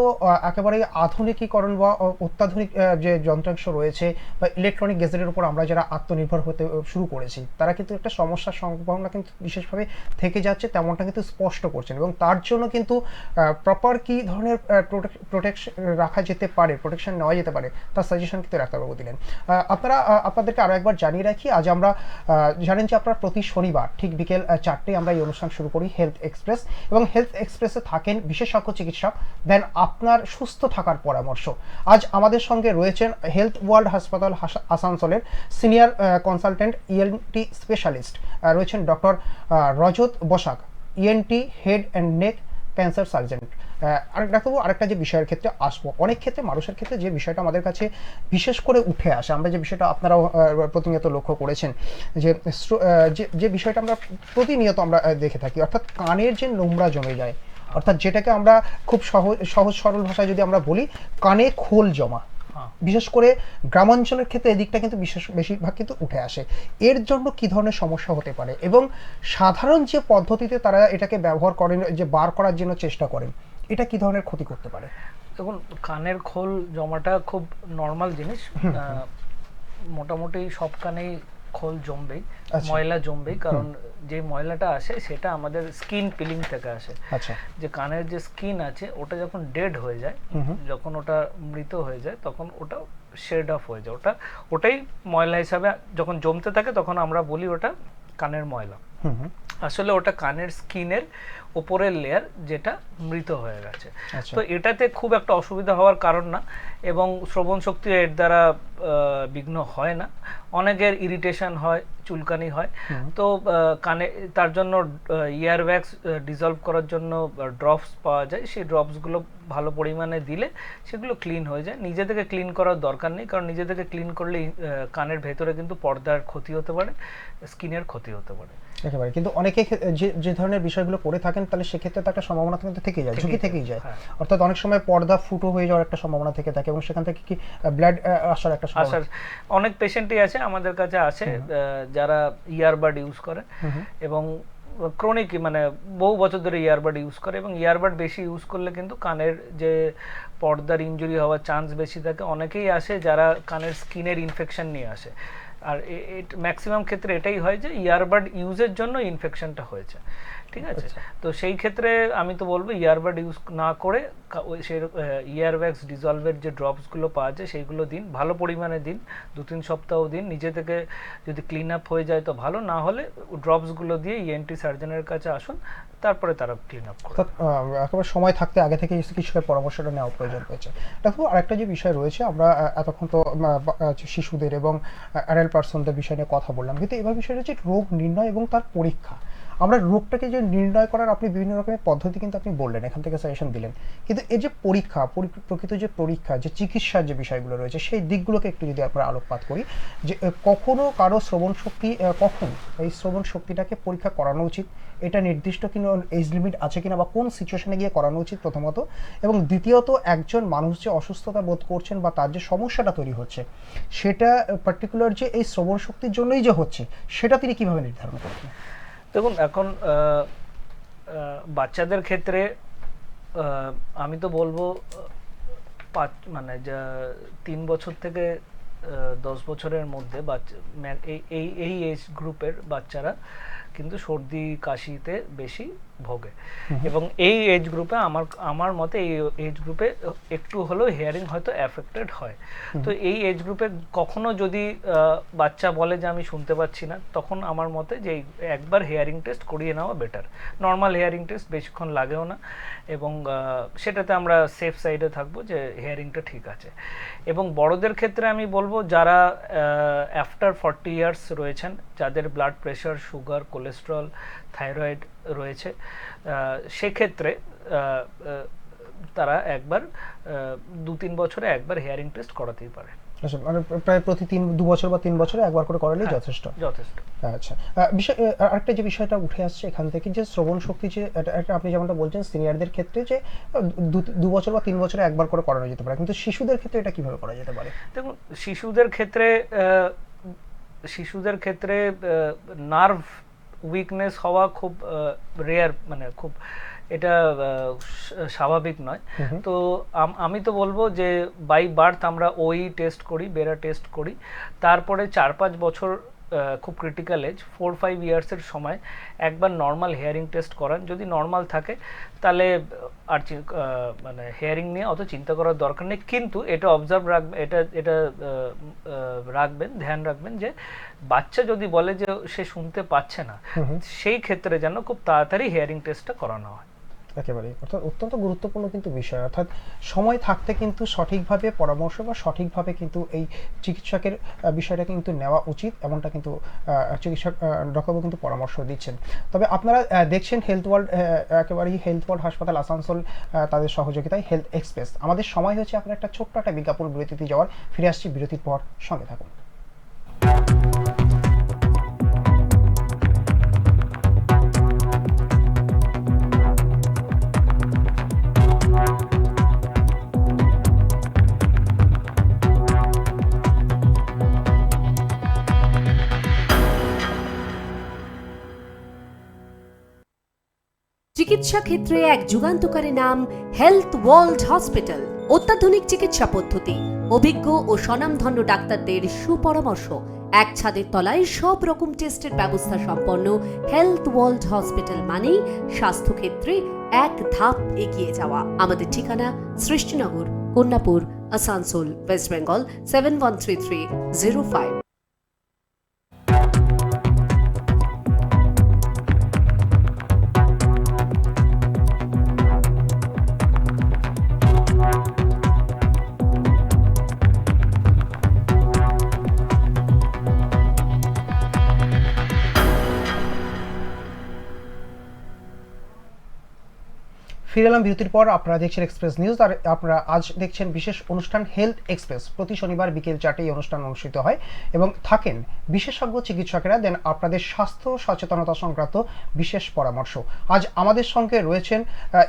একেবারে আধুনিকীকরণ বা অত্যাধুনিক যে যন্ত্রাংশ রয়েছে বা ইলেকট্রনিক গ্যাজেটের উপর আমরা যারা আত্মনির্ভর হতে শুরু করেছি, তারা কিন্তু একটা সমস্যার সম্ভাবনা কিন্তু বিশেষভাবে থেকে যাচ্ছে, তেমনটা কিন্তু স্পষ্ট করছেন। এবং তার জন্য কিন্তু প্রপার কী ধরনের প্রোটেকশন রাখা যেতে পারে, প্রোটেকশন নেওয়া যেতে পারে, তার সাজেশন কিন্তু ডাক্তারবাবু দিলেন। আপনারা আপনাদেরকে আরও একবার জানিয়ে রাখি, আজ আমরা জানেন যে আপনার প্রতি শনিবার ঠিক বিকেল 4টায় আমরা এই অনুষ্ঠান শুরু করি হেলথ এক্সপ্রেস, এবং হেলথ এক্সপ্রেসে থাকেন বিশেষজ্ঞ চিকিৎসক, দেন আপনার সুস্থ থাকার পরামর্শ। আজ আমাদের সঙ্গে রয়েছেন হেলথ ওয়ার্ল্ড হাসপাতাল আসানসোলের সিনিয়র কনসালটেন্ট ইএনটি স্পেশালিস্ট রয়েছেন doctor Rajat Basak, ENT head and neck cancer surgeon. ডাক্তারবাবু, আরেকটা যে বিষয়ের ক্ষেত্রে আসবো, অনেক ক্ষেত্রে মানুষের ক্ষেত্রে যে বিষয়টা আমাদের কাছে বিশেষ করে উঠে আসে, আমরা যে বিষয়টা আপনারাও প্রতিনিয়ত লক্ষ্য করেছেন, যে যে বিষয়টা আমরা প্রতিনিয়ত আমরা দেখে থাকি, অর্থাৎ কানের যে নোংরা জমে যায়, অর্থাৎ যেটাকে আমরা খুব সহজ সরল ভাষায় যদি আমরা বলি, কানে খোল জমা, বিশেষ করে গ্রামাঞ্চলের ক্ষেত্রে এদিকটা কিন্তু বেশিরভাগ কিন্তু উঠে আসে। এর জন্য কি ধরনের সমস্যা হতে পারে, এবং সাধারণ যে পদ্ধতিতে তারা এটাকে ব্যবহার করেন, যে বার করার জন্য চেষ্টা করেন, এটা কি ধরনের ক্ষতি করতে পারে? দেখুন, কানের খোল জমাটা খুব নর্মাল জিনিস, মোটামুটি সব কানেই খোল জমবেই, ময়লা জমবেই, কারণ যে ময়লাটা আসে সেটা আমাদের স্কিন পিলিং থেকে আসে। যে কানের যে স্কিন আছে ওটা যখন ডেড হয়ে যায়, যখন ওটা মৃত হয়ে যায়, তখন ওটা শেড অফ হয়ে যায়, ওটাই ময়লা হিসাবে যখন জমতে থাকে তখন আমরা বলি ওটা কানের ময়লা। আসলে ওটা কানের স্কিনের উপরের লেয়ার যেটা মৃত হয়ে গেছে। তো এটাতে খুব একটা অসুবিধা হওয়ার কারণ না, এবং শ্রবণ শক্তি এর দ্বারা বিঘ্ন হয় না। অনেকের ইরিটেশন হয়, চুলকানি হয়, তো কানে তার জন্য ইয়ার ওয়্যাক্স ডিজলভ করার জন্য ড্রপস পাওয়া যায়, সেই ড্রপসগুলো ভালো পরিমাণে দিলে সেগুলো ক্লিন হয়ে যায়। নিজে থেকে ক্লিন করার দরকার নেই, কারণ নিজে থেকে ক্লিন করলে কানের ভেতরে কিন্তু পর্দার ক্ষতি হতে পারে, স্কিনের ক্ষতি হতে পারে। একেবারে, কিন্তু অনেকে যে ধরনের বিষয়গুলো করে থাকেন, তাহলে সেক্ষেত্রে তো একটা সম্ভাবনা কিন্তু থেকেই যায়, ঝুঁকি থেকেই যায়। অর্থাৎ অনেক সময় পর্দা ফুটো হয়ে যাওয়ার একটা সম্ভাবনা থেকে থাকে, এবং সেখান থেকে কি ব্লাড আসার একটা সম্ভাবনা। অনেক পেশেন্টই আছে আমাদের কাছে আসে যারা ইয়ারবাড ইউজ করে, এবং ক্রনিক মানে বহু বছর ধরে ইয়ারবাড ইউজ করে, এবং ইয়ারবাড বেশি ইউজ করলে কিন্তু কানের যে পর্দার ইনজুরি হওয়ার চান্স বেশি থাকে। অনেকেই আসে যারা কানের স্কিনের ইনফেকশন নিয়ে আসে, আর ম্যাক্সিমাম ক্ষেত্রে এটাই হয় যে ইয়ারবাড ইউজের জন্য ইনফেকশনটা হয়েছে, ঠিক আছে। তো সেই ক্ষেত্রে আমি তো বলবো ইয়ারবাড ইউজ না করে সেই ইয়ারব্যাগস ডিজলভের যে ড্রপসগুলো পাওয়া যায় সেইগুলো দিন, ভালো পরিমাণে দিন, 2-3 সপ্তাহ দিন। নিজে থেকে যদি ক্লিন আপ হয়ে যায় তো ভালো, না হলে ড্রপসগুলো দিয়ে ইএনটি সার্জনের কাছে আসুন, তারপরে তারা ক্লিন আপ করে। অর্থাৎ একেবারে সময় থাকতে আগে থেকে চিকিৎসকের পরামর্শটা নেওয়া প্রয়োজন রয়েছে। দেখো আরেকটা যে বিষয় রয়েছে, আমরা এতক্ষণ তো শিশুদের এবং অ্যাডাল্ট পার্সনদের বিষয় নিয়ে কথা বললাম, কিন্তু এবার বিষয় হচ্ছে রোগ নির্ণয় এবং তার পরীক্ষা। আমরা রোগটাকে যে নির্ণয় করার আপনি বিভিন্ন রকমের পদ্ধতি কিন্তু আপনি বললেন, এখান থেকে সাজেশন দিলেন, কিন্তু এই যে পরীক্ষা, প্রকৃত যে পরীক্ষা, যে চিকিৎসার যে বিষয়গুলো রয়েছে সেই দিকগুলোকে একটু যদি আমরা আলোকপাত করি, যে কখনো কারো শ্রবণ শক্তি, কখন এই শ্রবণ শক্তিটাকে পরীক্ষা করানো উচিত, এটা নির্দিষ্ট কিনা এজ লিমিট আছে কিনা, বা কোন সিচুয়েশনে গিয়ে করানো উচিত প্রথমত, এবং দ্বিতীয়ত একজন মানুষ যে অসুস্থতা বোধ করছেন বা তার যে সমস্যাটা তৈরি হচ্ছে সেটা পার্টিকুলার যে এই শ্রবণ শক্তির জন্যই যে হচ্ছে সেটা তিনি কিভাবে নির্ধারণ করছেন? দেখুন, এখন বাচ্চাদের ক্ষেত্রে আমি তো বলবো মানে যা 3 বছর থেকে 10 বছরের মধ্যে বাচ্চা, এই এজ গ্রুপের বাচ্চারা কিন্তু সর্দি কাশিতে বেশি ভোগে, এবং এই এজ গ্রুপে আমার মতে এই এজ গ্রুপে একটু হলেও হিয়ারিং হয়তো এফেক্টেড হয়। তো এই এজ গ্রুপে কখনো যদি বাচ্চা বলে যে আমি শুনতে পাচ্ছি না, তখন আমার মতে যে একবার হিয়ারিং টেস্ট করিয়ে নেওয়া বেটার। নর্মাল হিয়ারিং টেস্ট বেশিক্ষণ লাগেও না, এবং সেটাতে আমরা সেফ সাইডে থাকবো যে হিয়ারিংটা ঠিক আছে। এবং বড়দের ক্ষেত্রে আমি বলবো যারা আফটার 40 ইয়ার্স রয়েছেন, যাদের blood pressure, sugar, cholesterol, thyroid রয়েছে, সেক্ষেত্রে তারা একবার 2-3 বছরে একবার হিয়ারিং টেস্ট করাতেই পারে। আচ্ছা, মানে প্রায় প্রতি 2 বছর বা 3 বছরে একবার করে করালেই যথেষ্ট। আচ্ছা, বিষয় আরেকটা যে বিষয়টা উঠে আসছে এখান থেকে, যে শ্রবণ শক্তি, যে এটা আপনি যেমনটা বলছেন সিনিয়রদের ক্ষেত্রে যে 2 বছর বা 3 বছরে একবার করে করানো যেতে পারে, কিন্তু শিশুদের ক্ষেত্রে এটা কিভাবে করা যেতে পারে? দেখুন, শিশুদের ক্ষেত্রে নার্ভ উইকনেস হওয়া খুব রেয়ার, মানে খুব এটা স্বাভাবিক নয়। তো আমি তো বলবো যে বাই বার্থ আমরা ওই টেস্ট করি, বেরা টেস্ট করি, তারপরে 4-5 বছর খুব ক্রিটিক্যাল এজ 4-5 ইয়ার্সের সময় একবার নর্মাল হিয়ারিং টেস্ট করান। যদি নর্মাল থাকে তাহলে আর মানে হিয়ারিং নিয়ে অত চিন্তা করার দরকার নেই, কিন্তু এটা অবজার্ভ রাখবেন, এটা রাখবেন, ধ্যান রাখবেন যে বাচ্চা যদি বলে যে সে শুনতে পাচ্ছে না, সেই ক্ষেত্রে যেন খুব তাড়াতাড়ি হিয়ারিং টেস্টটা করানো হয়। একেবারেই, অর্থাৎ অত্যন্ত গুরুত্বপূর্ণ কিন্তু বিষয়, অর্থাৎ সময় থাকতে কিন্তু সঠিকভাবে পরামর্শ বা সঠিকভাবে কিন্তু এই চিকিৎসকের বিষয়টা কিন্তু নেওয়া উচিত, এমনটা কিন্তু চিকিৎসক ডক্টরবাবু কিন্তু পরামর্শ দিচ্ছেন। তবে আপনারা দেখছেন হেলথ ওয়ার্ল্ড, একেবারেই হেলথ ওয়ার্ল্ড হাসপাতাল আসানসোল তাদের সহযোগিতায় হেলথ এক্সপ্রেস। আমাদের সময় হচ্ছে আপনার একটা ছোট্ট একটা বিজ্ঞাপন বিরতিতে যাওয়ার। ফিরে আসছি বিরতির পর, সঙ্গে থাকুন। চিকিৎসা ক্ষেত্রে এক যুগান্তকারী নাম হেলথ ওয়ার্ল্ড হসপিটাল। অত্যাধুনিক চিকিৎসা পদ্ধতি, অভিজ্ঞ ও স্বনামধন্য ডাক্তারদের সুপরামর্শ, এক ছাদের তলায় সব রকম টেস্টের ব্যবস্থা সম্পন্ন হেলথ ওয়ার্ল্ড হসপিটাল মানেই স্বাস্থ্যক্ষেত্রে এক ধাপ এগিয়ে যাওয়া। আমাদের ঠিকানা সৃষ্টিনগর, কন্যাপুর, আসানসোল, ওয়েস্ট বেঙ্গল 713305। ফিরে এলাম বিরতির পর। আপনারা দেখছেন এক্সপ্রেস নিউজ, আর আপনারা আজ দেখছেন বিশেষ অনুষ্ঠান হেলথ এক্সপ্রেস। প্রতি শনিবার বিকেল 4টায় এই অনুষ্ঠান অনুষ্ঠিত হয় এবং থাকেন বিশেষজ্ঞ চিকিৎসকেরা, দেন আপনাদের স্বাস্থ্য সচেতনতা সংক্রান্ত বিশেষ পরামর্শ। আজ আমাদের সঙ্গে রয়েছেন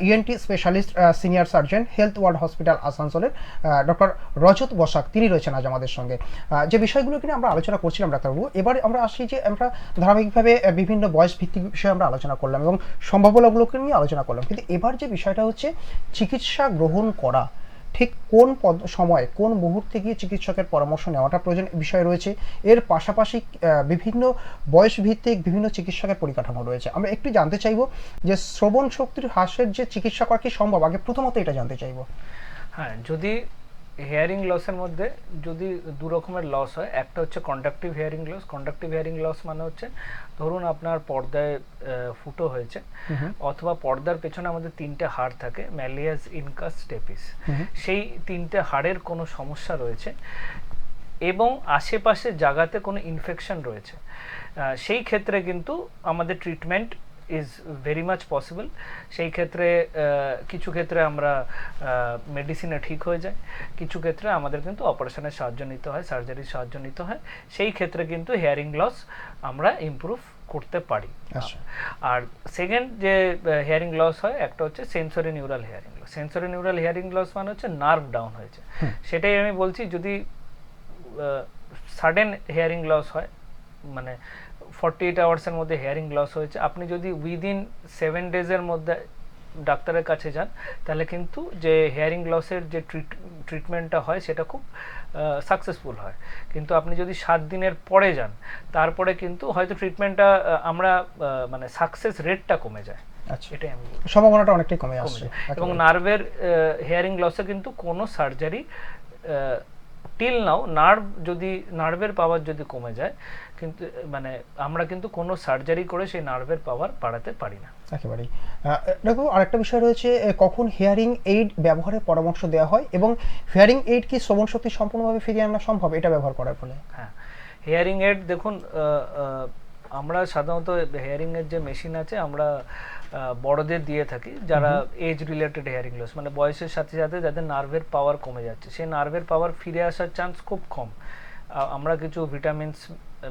ENT specialist senior surgeon health world hospital আসানসোলের ডক্টর রজত বসাক, তিনি রয়েছেন আজ আমাদের সঙ্গে। যে বিষয়গুলো নিয়ে আমরা আলোচনা করছিলাম ডাক্তারবাবু, এবার আমরা আসি যে আমরা ধারাবাহিকভাবে বিভিন্ন বয়স ভিত্তিক বিষয়ে আমরা আলোচনা করলাম এবং সম্ভাবনাগুলোকে নিয়ে আলোচনা করলাম, কিন্তু এবার যে বিষয়টা হচ্ছে চিকিৎসা গ্রহণ করা, ঠিক কোন সময় কোন মুহূর্তে গিয়ে চিকিৎসকের পরামর্শ নেওয়াটা প্রয়োজন বিষয় রয়েছে। এর পাশাপাশি বিভিন্ন বয়স ভিত্তিক বিভিন্ন চিকিৎসকের পরিকাঠামো রয়েছে। আমরা একটু জানতে চাইবো যে শ্রবণ শক্তির হ্রাসের যে চিকিৎসা করা কি সম্ভব, আগে প্রথমত এটা জানতে চাইবো। হ্যাঁ, যদি হেয়ারিং লসের মধ্যে যদি দু রকমের লস হয়, একটা হচ্ছে conductive hearing loss. Conductive hearing loss মানে হচ্ছে ধরুন আপনার পর্দায় ফুটো হয়েছে, অথবা পর্দার পেছনে আমাদের 3টে হাড় থাকে, ম্যালিয়াস, ইনকাস, স্টেপিস। সেই 3টে হাড়ের কোনো সমস্যা রয়েছে এবং আশেপাশে জায়গাতে কোনো ইনফেকশন রয়েছে, সেই ক্ষেত্রে কিন্তু আমাদের treatment is very much possible. সেই ক্ষেত্রে কিছু ক্ষেত্রে আমরা মেডিসিনে ঠিক হয়ে যায়, কিছু ক্ষেত্রে আমাদের কিন্তু অপারেশনের সাহায্য নিতে হয়, সার্জারির সাহায্য নিতে হয়। সেই ক্ষেত্রে কিন্তু হেয়ারিং লস আমরা ইমপ্রুভ করতে পারি। আর সেকেন্ড যে হেয়ারিং লস হয়, একটা হচ্ছে sensory neural hearing loss. Sensory neural hearing loss মানে হচ্ছে নার্ভ ডাউন হয়েছে। সেটাই আমি বলছি, যদি সাডেন হেয়ারিং লস হয়, মানে 48 আওয়ার্সের মধ্যে হেয়ারিং লস হয়েছে, আপনি যদি উইদিন 7 ডেজের মধ্যে ডাক্তারের কাছে যান, তাহলে কিন্তু যে হেয়ারিং লসের যে ট্রিটমেন্টটা হয় সেটা খুব সাকসেসফুল হয়। কিন্তু আপনি যদি 7 দিনের পরে যান, তারপরে কিন্তু হয়তো ট্রিটমেন্টটা আমরা মানে সাকসেস রেটটা কমে যায়। আচ্ছা, এটাই আমি সম্ভাবনাটা অনেকটাই কমে আসছে। এবং নার্ভের হেয়ারিং লসে কিন্তু কোনো সার্জারি টিল নাও, নার্ভের পাওয়ার যদি কমে যায়, কিন্তু মানে আমরা কিন্তু কোনো সার্জারি করে সেই নার্ভের পাওয়ার বাড়াতে পারি না একেবারেই। দেখো, আরেকটা বিষয় রয়েছে, কখন হিয়ারিং এইড ব্যবহারের পরামর্শ দেওয়া হয় এবং হিয়ারিং এইড কি শ্রবণ শক্তি সম্পূর্ণভাবে ফিরিয়ে আনা সম্ভব এটা ব্যবহার করার ফলে? হ্যাঁ, হিয়ারিং এইড দেখুন, আমরা সাধারণত হিয়ারিং এর যে মেশিন আছে আমরা বড়দের দিয়ে থাকি, যারা এজ রিলেটেড হিয়ারিং লস, মানে বয়সের সাথে সাথে যাদের নার্ভের পাওয়ার কমে যাচ্ছে, সেই নার্ভের পাওয়ার ফিরে আসার চান্স খুব কম। আমরা কিছু ভিটামিনস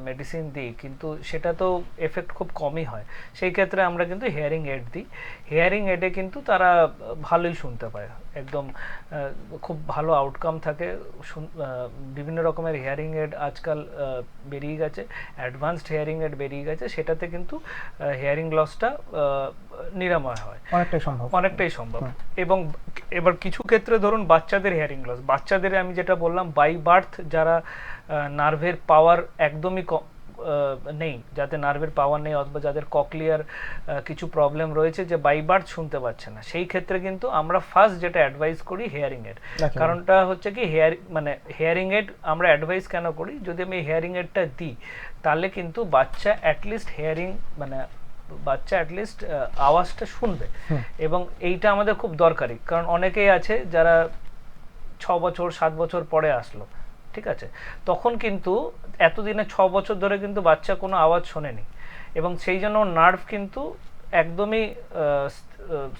মেডিসিন দিই, কিন্তু সেটা তো এফেক্ট খুব কমই হয়। সেই ক্ষেত্রে আমরা কিন্তু হিয়ারিং এড দিই। হিয়ারিং এডে কিন্তু তারা ভালোই শুনতে পায়, একদম খুব ভালো আউটকাম থাকে। বিভিন্ন রকমের হিয়ারিং এড আজকাল বেরিয়ে গেছে, অ্যাডভান্সড হিয়ারিং এড বেরিয়ে গেছে, সেটাতে কিন্তু হিয়ারিং লসটা নিরাময় হয়, অনেকটাই সম্ভব। এবং এবার কিছু ক্ষেত্রে ধরুন বাচ্চাদের হিয়ারিং লস, বাচ্চাদের আমি যেটা বললাম বাই বার্থ, যারা নার্ভের পাওয়ার একদমই নেই, যাতে নার্ভের পাওয়ার নেই, অথবা যাদের ককলিয়ার কিছু প্রবলেম রয়েছে, যে বাই বার্থ শুনতে পাচ্ছে না, সেই ক্ষেত্রে কিন্তু আমরা ফার্স্ট যেটা অ্যাডভাইস করি হিয়ারিং এড। কারণটা হচ্ছে কি, হিয়ারিং এড আমরা অ্যাডভাইস কেন করি, যদি আমি হিয়ারিং এডটা দিই, তাহলে কিন্তু বাচ্চা অ্যাটলিস্ট আওয়াজটা শুনবে, এবং এইটা আমাদের খুব দরকারি। কারণ অনেকেই আছে যারা 6 বছর 7 বছর পরে আসলো, ঠিক আছে, তখন কিন্তু এতদিনে 6 বছর ধরে কিন্তু বাচ্চা কোনো আওয়াজ শোনেনি, এবং সেই জন্য নার্ভ কিন্তু একদমই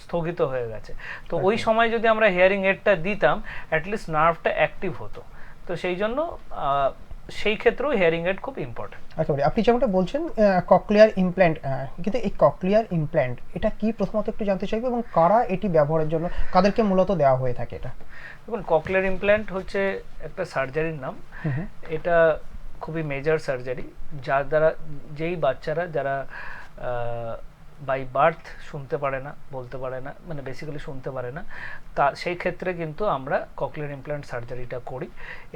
স্থগিত হয়ে গেছে। তো ওই সময় যদি আমরা হিয়ারিং এডটা দিতাম, অ্যাটলিস্ট নার্ভটা অ্যাক্টিভ হতো। তো সেই জন্য সেই ক্ষেত্রেও হিয়ারিং এড খুব ইম্পর্টেন্ট। একেবারে, আপনি যেমনটা বলছেন ককলিয়ার ইমপ্ল্যান্ট, কিন্তু এই ককলিয়ার ইমপ্ল্যান্ট এটা কি প্রথমত একটু জানতে চাইবো, এবং কারা এটি ব্যবহারের জন্য, কাদেরকে মূলত দেওয়া হয়ে থাকে এটা? দেখুন, ককলিয়ার ইমপ্ল্যান্ট হচ্ছে একটা সার্জারির নাম। এটা খুবই মেজর সার্জারি, যার দ্বারা যেই বাচ্চারা যারা বাই বার্থ শুনতে পারে না, বলতে পারে না, মানে বেসিক্যালি শুনতে পারে না, তা সেই ক্ষেত্রে কিন্তু আমরা ককলিয়ার ইমপ্ল্যান্ট সার্জারিটা করি,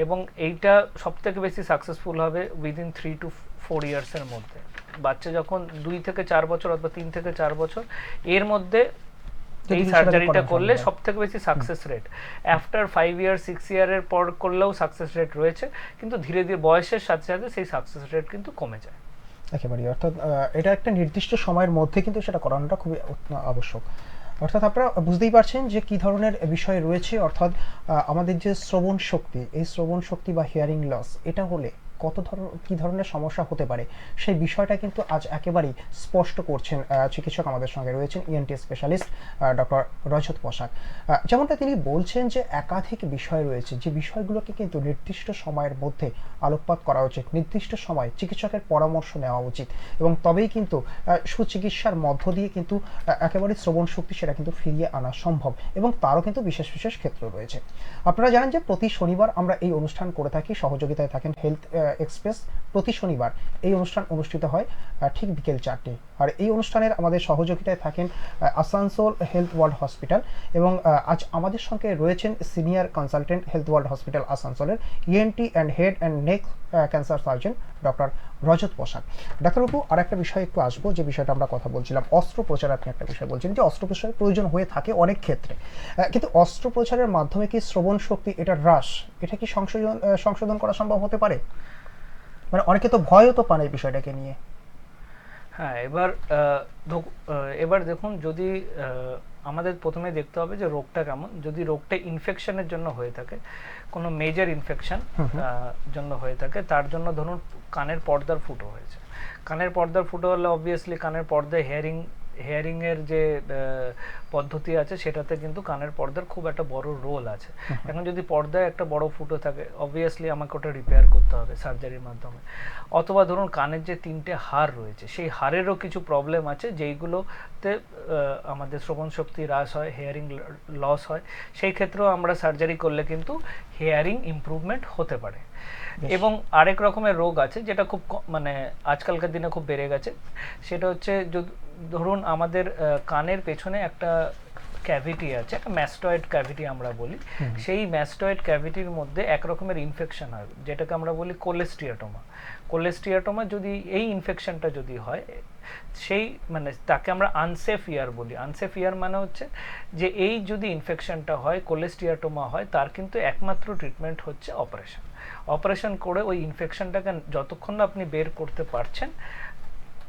এবং এইটা সবথেকে বেশি সাকসেসফুল হবে উইদিন 3 to 4 ইয়ার্সের মধ্যে। বাচ্চা যখন 2 থেকে 4 বছর অথবা 3 থেকে 4 বছর এর মধ্যে এই সার্জারিটা করলে সবথেকে বেশি সাকসেস রেট। আফটার 5 ইয়ার 6 ইয়ারের পর করলেও সাকসেস রেট রয়েছে, কিন্তু ধীরে ধীরে বয়সের সাথে সাথে সেই সাকসেস রেট কিন্তু কমে যায়। একেবারে, অর্থাৎ এটা একটা নির্দিষ্ট সময়ের মধ্যে কিন্তু সেটা করানোটা খুবই আবশ্যক। অর্থাৎ আপনারা বুঝতেই পারছেন যে কী ধরনের বিষয় রয়েছে। অর্থাৎ আমাদের যে শ্রবণ শক্তি, এই শ্রবণ শক্তি বা হিয়ারিং লস, এটা হলে কি ধরনের সমস্যা হতে পারে সেই বিষয়টা কিন্তু আজ একেবারেই স্পষ্ট করছেন চিকিৎসক আমাদের সঙ্গে রয়েছেন ইএনটি স্পেশালিস্ট ডক্টর রজত পোশাক। যেমনটা তিনি বলছেন যে একাধিক বিষয় রয়েছে, যে বিষয়গুলোকে কিন্তু নির্দিষ্ট সময়ের মধ্যে আলোকপাত করা উচিত, নির্দিষ্ট সময় চিকিৎসকের পরামর্শ নেওয়া উচিত, এবং তবেই কিন্তু সুচিকিৎসার মধ্য দিয়ে কিন্তু একেবারে শ্রবণ শক্তি সেটা কিন্তু ফিরিয়ে আনা সম্ভব, এবং তারও কিন্তু বিশেষ বিশেষ ক্ষেত্র রয়েছে। আপনারা জানেন যে প্রতি শনিবার আমরা এই অনুষ্ঠান করে থাকি, সহযোগিতায় থাকেন হেলথ এক্সপ্রেস। প্রতি শনিবার এই অনুষ্ঠান অনুষ্ঠিত হয় ঠিক বিকেল 4টে, আর এই অনুষ্ঠানের আমাদের সহযোগিতায় থাকেন আসানসোল হেলথ ওয়ার্ল্ড হসপিটাল, এবং আজ আমাদের সঙ্গে রয়েছেন senior consultant health world hospital আসানসোলের ENT and head and neck cancer surgeon doctor Rajat পোশাক। ডাক্তারবাবু, আর একটা বিষয় একটু আসবো, যে বিষয়টা আমরা কথা বলছিলাম অস্ত্রোপচার। আপনি একটা বিষয় বলছেন যে অস্ত্রোপচারের প্রয়োজন হয়ে থাকে অনেক ক্ষেত্রে, কিন্তু অস্ত্রোপচারের মাধ্যমে কি শ্রবণ শক্তি এটা হ্রাস, এটা কি সংশোধন করা সম্ভব হতে পারে? মানে অনেকে তো ভয়ও তো পান এই বিষয়টাকে নিয়ে। হ্যাঁ, এবার দেখুন, যদি আমাদের প্রথমে দেখতে হবে যে রোগটা কেমন। যদি রোগটা ইনফেকশনের জন্য হয়ে থাকে, কোনো মেজর ইনফেকশন জন্য হয়ে থাকে, তার জন্য ধরুন কানের পর্দার ফুটো হয়েছে। কানের পর্দার ফুটো হলে অবভিয়াসলি কানের পর্দায় হেয়ারিং এর যে পদ্ধতি আছে সেটাতে কিন্তু কানের পর্দার খুব একটা বড় রোল আছে। এখন যদি পর্দায় একটা বড় ফুটো থাকে, অবভিয়াসলি আমাকে ওটা রিপেয়ার করতে হবে সার্জারির মাধ্যমে। অথবা ধরুন কানের যে 3টে হাড় রয়েছে, সেই হাড়েরও কিছু প্রবলেম আছে যেইগুলোতে আমাদের শ্রবণ শক্তি হ্রাস হয়, হেয়ারিং লস হয়। সেই ক্ষেত্রেও আমরা সার্জারি করলে কিন্তু হেয়ারিং ইমপ্রুভমেন্ট হতে পারে। এবং আরেক রকমের রোগ আছে যেটা খুব মানে আজকালকার দিনে খুব বেড়ে গেছে, সেটা হচ্ছে ধরুন আমাদের কানের পেছনে একটা ক্যাভিটি আছে, একটা ম্যাস্টয়েড ক্যাভিটি আমরা বলি। সেই ম্যাস্টয়েড ক্যাভিটির মধ্যে এক রকমের ইনফেকশন হয়, যেটাকে আমরা বলি কোলেস্টিয়াটোমা। কোলেস্টিয়াটোমা যদি এই ইনফেকশনটা যদি হয়, সেই মানে তাকে আমরা আনসেফ ইয়ার বলি। আনসেফ ইয়ার মানে হচ্ছে যে এই যদি ইনফেকশনটা হয়, কোলেস্টিয়াটোমা হয়, তার কিন্তু একমাত্র ট্রিটমেন্ট হচ্ছে অপারেশন করে ওই ইনফেকশনটাকে যতক্ষণ না আপনি বের করতে পারছেন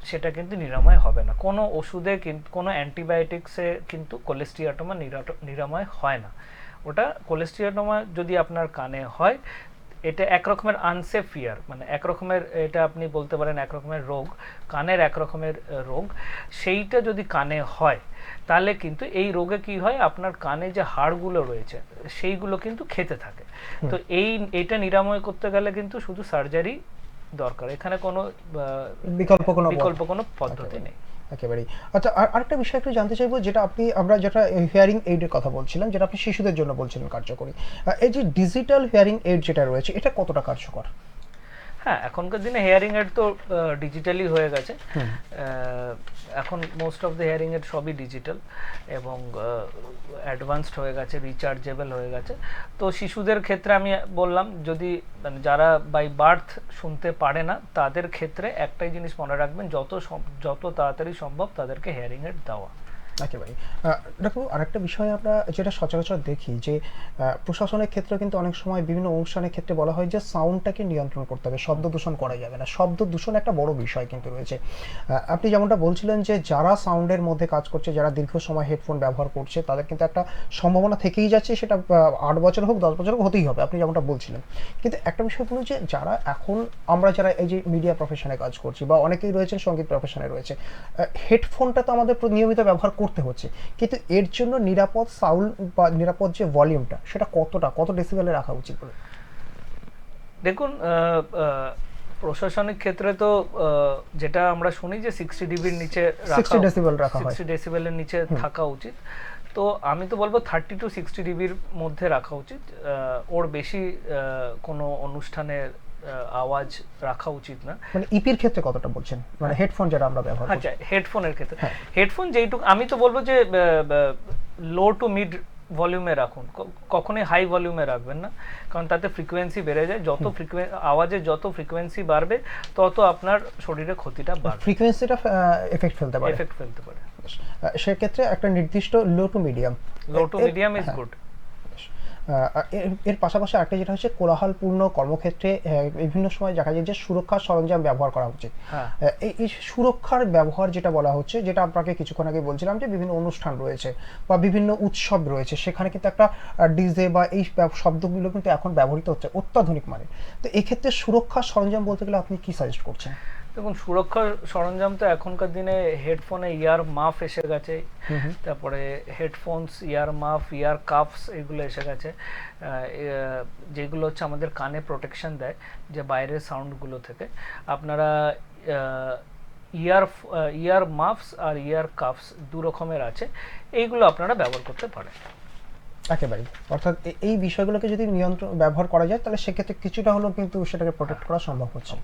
সেটা কিন্তু নিরাময় হবে না। কোনো ওষুধে কোনো অ্যান্টিবায়োটিক্সে কিন্তু কোলেস্টিয়াটোমা নিরাময় হয় না। ওটা কোলেস্টিয়াটোমা যদি আপনার কানে হয়, এটা এক রকমের আনসেফ ইয়ার, মানে এক রকমের, এটা আপনি বলতে পারেন এক রকমের রোগ, কানের এক রকমের রোগ। সেইটা যদি কানে হয় তাহলে কিন্তু এই রোগে কি হয়, আপনার কানে যে হাড়গুলো রয়েছে সেইগুলো কিন্তু খেতে থাকে। তো এইটা নিরাময় করতে গেলে কিন্তু শুধু সার্জারি দরকার, এখানে কোনো বিকল্প কোনো পদ্ধতি নেই একেবারেই। আচ্ছা, আরেকটা বিষয় একটু জানতে চাইবো, যেটা আমরা যেটা হিয়ারিং এইডের কথা বলছিলাম, যেটা আপনি শিশুদের জন্য বলছিলেন কার্যকরী, এই যে ডিজিটাল হিয়ারিং এইড যেটা রয়েছে, এটা কতটা কার্যকর? হ্যাঁ, এখনকার দিনে হেয়ারিং এড তো ডিজিটালি হয়ে গেছে। এখন most of the hearing add সবই ডিজিটাল এবং অ্যাডভান্সড হয়ে গেছে, রিচার্জেবল হয়ে গেছে। তো শিশুদের ক্ষেত্রে আমি বললাম, যদি মানে যারা বাই বার্থ শুনতে পারে না, তাদের ক্ষেত্রে একটাই জিনিস মনে রাখবেন, যত তাড়াতাড়ি সম্ভব তাদেরকে হেয়ারিং এড দেওয়া। একেবারেই। দেখো, আরেকটা বিষয় আমরা যেটা সচরাচর দেখি, যে প্রশাসনের ক্ষেত্রে কিন্তু অনেক সময় বিভিন্ন অনুষ্ঠানের ক্ষেত্রে বলা হয় যে সাউন্ডটাকে নিয়ন্ত্রণ করতে হবে, শব্দ দূষণ করা যাবে না। শব্দ দূষণ একটা বড় বিষয় কিন্তু রয়েছে। আপনি যেমনটা বলছিলেন যে যারা সাউন্ডের মধ্যে কাজ করছে, যারা দীর্ঘ সময় হেডফোন ব্যবহার করছে, তাদের কিন্তু একটা সম্ভাবনা থেকেই যাচ্ছে, সেটা 8 বছর হোক 10 বছর হোক, হতেই হবে, আপনি যেমনটা বলছিলেন। কিন্তু একটা বিষয় বলুন, যে যারা যারা এই যে মিডিয়া প্রফেশনে কাজ করছি, বা অনেকেই রয়েছেন সঙ্গীত প্রফেশনে রয়েছে, হেডফোনটা তো আমাদের নিয়মিত ব্যবহার করতে হচ্ছে, কিন্তু এর জন্য নিরাপদ সাউন্ড বা নিরাপদ যে ভলিউমটা, সেটা কত ডেসিবেলে রাখা উচিত বলে? দেখুন, প্রশাসনিক ক্ষেত্রে তো যেটা আমরা শুনি যে 60 ডিবির নিচে 60 ডেসিবেল রাখা হয়, 60 ডেসিবেলের নিচে থাকা উচিত। তো আমি তো বলবো 30 to 60 ডিবির মধ্যে রাখা উচিত। ওর বেশি কোনো অনুষ্ঠানের আওয়াজ রাখা উচিত না। মানে ইপির ক্ষেত্রে কতটা বলছেন, মানে হেডফোন যেটা আমরা ব্যবহার করি? আচ্ছা, হেডফোনের ক্ষেত্রে হেডফোন যেইটুকু, আমি তো বলবো যে লো টু মিড ভলিউমে রাখুন, কখনোই হাই ভলিউমে রাখবেন না, কারণ তাতে ফ্রিকোয়েন্সি বেড়ে যায়। আওয়াজের যত ফ্রিকোয়েন্সি বাড়বে তত আপনার শরীরে ক্ষতিটা বাড়বে, ফ্রিকোয়েন্সিটা এফেক্ট ফেলতে পারে। সেক্ষেত্রে একটা নির্দিষ্ট low to medium is good. এর পাশাপাশি আরেকটা যেটা হচ্ছে কোলাহলপূর্ণ কর্মক্ষেত্রে বিভিন্ন সময় দেখা যায় যে সুরক্ষার সরঞ্জাম ব্যবহার করা উচিত। হ্যাঁ। এই সুরক্ষার ব্যবহার যেটা বলা হচ্ছে, যেটা আপনাকে কিছুক্ষণ আগে বলছিলাম যে বিভিন্ন অনুষ্ঠান রয়েছে বা বিভিন্ন উৎসব রয়েছে, সেখানে কিন্তু একটা ডিজে বা এই শব্দগুলো কিন্তু এখন ব্যবহৃত হচ্ছে অত্যাধুনিক মানে। তো এক্ষেত্রে সুরক্ষার সরঞ্জাম বলতে গেলে আপনি কি সাজেস্ট করছেন? দেখুন, সুরক্ষার সরঞ্জাম তো এখনকার দিনে হেডফোনে ইয়ার মাফ এসে গেছে, তারপরে হেডফোনস, ইয়ার মাফ, ইয়ার কাফস এগুলো এসে গেছে, যেগুলো হচ্ছে আমাদের কানে প্রোটেকশন দেয় যে বাইরের সাউন্ডগুলো থেকে। আপনারা ইয়ার মাফস আর ইয়ার কাফস দু রকমের আছে, এইগুলো আপনারা ব্যবহার করতে পারেন। একেবারেই, অর্থাৎ এই বিষয়গুলোকে যদি নিয়ন্ত্রণ ব্যবহার করা যায় তাহলে সেক্ষেত্রে কিছুটা হলেও কিন্তু সেটাকে প্রোটেক্ট করা সম্ভব হচ্ছে।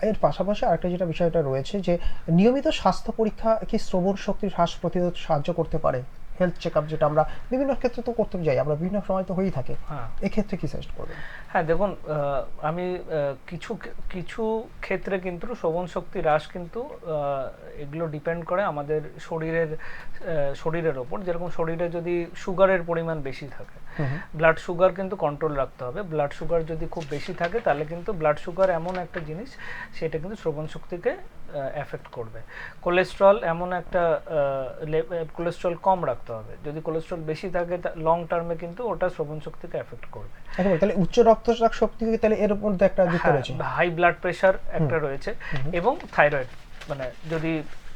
এর পাশাপাশি আরেকটা যেটা বিষয়টা রয়েছে যে নিয়মিত স্বাস্থ্য পরীক্ষা কি শ্রবণ শক্তির হ্রাস প্রতিরোধ সাহায্য করতে পারে? হেলথ চেক আপ যেটা আমরা বিভিন্ন ক্ষেত্রে তো করতে যাই, আমরা বিভিন্ন সময় তো হয়েই থাকে, এক্ষেত্রে কি সাজেস্ট করবেন? হ্যাঁ, দেখুন, আমি কিছু ক্ষেত্রে কিন্তু শ্রবণ শক্তি হ্রাস কিন্তু এগুলো ডিপেন্ড করে আমাদের শরীরের ওপর। যেরকম শরীরে যদি সুগারের পরিমাণ বেশি থাকে, ব্লাড সুগার কিন্তু কন্ট্রোল রাখতে হবে। ব্লাড সুগার যদি খুব বেশি থাকে তাহলে কিন্তু ব্লাড সুগার এমন একটা জিনিস, সেটা কিন্তু শ্রবণ শক্তিকে এফেক্ট করবে। কোলেস্ট্রল এমন একটা, কোলেস্ট্রল কম রাখতে হবে। যদি কোলেস্ট্রল বেশি থাকে লং টার্মে কিন্তু ওটা শ্রবণ শক্তিকে এফেক্ট করবে। তাহলে উচ্চ রক্তচাপ শক্তি তাহলে এর উপর একটা যুক্ত রয়েছে, হাই ব্লাড প্রেশার একটা রয়েছে, এবং থাইরয়েড, মানে যদি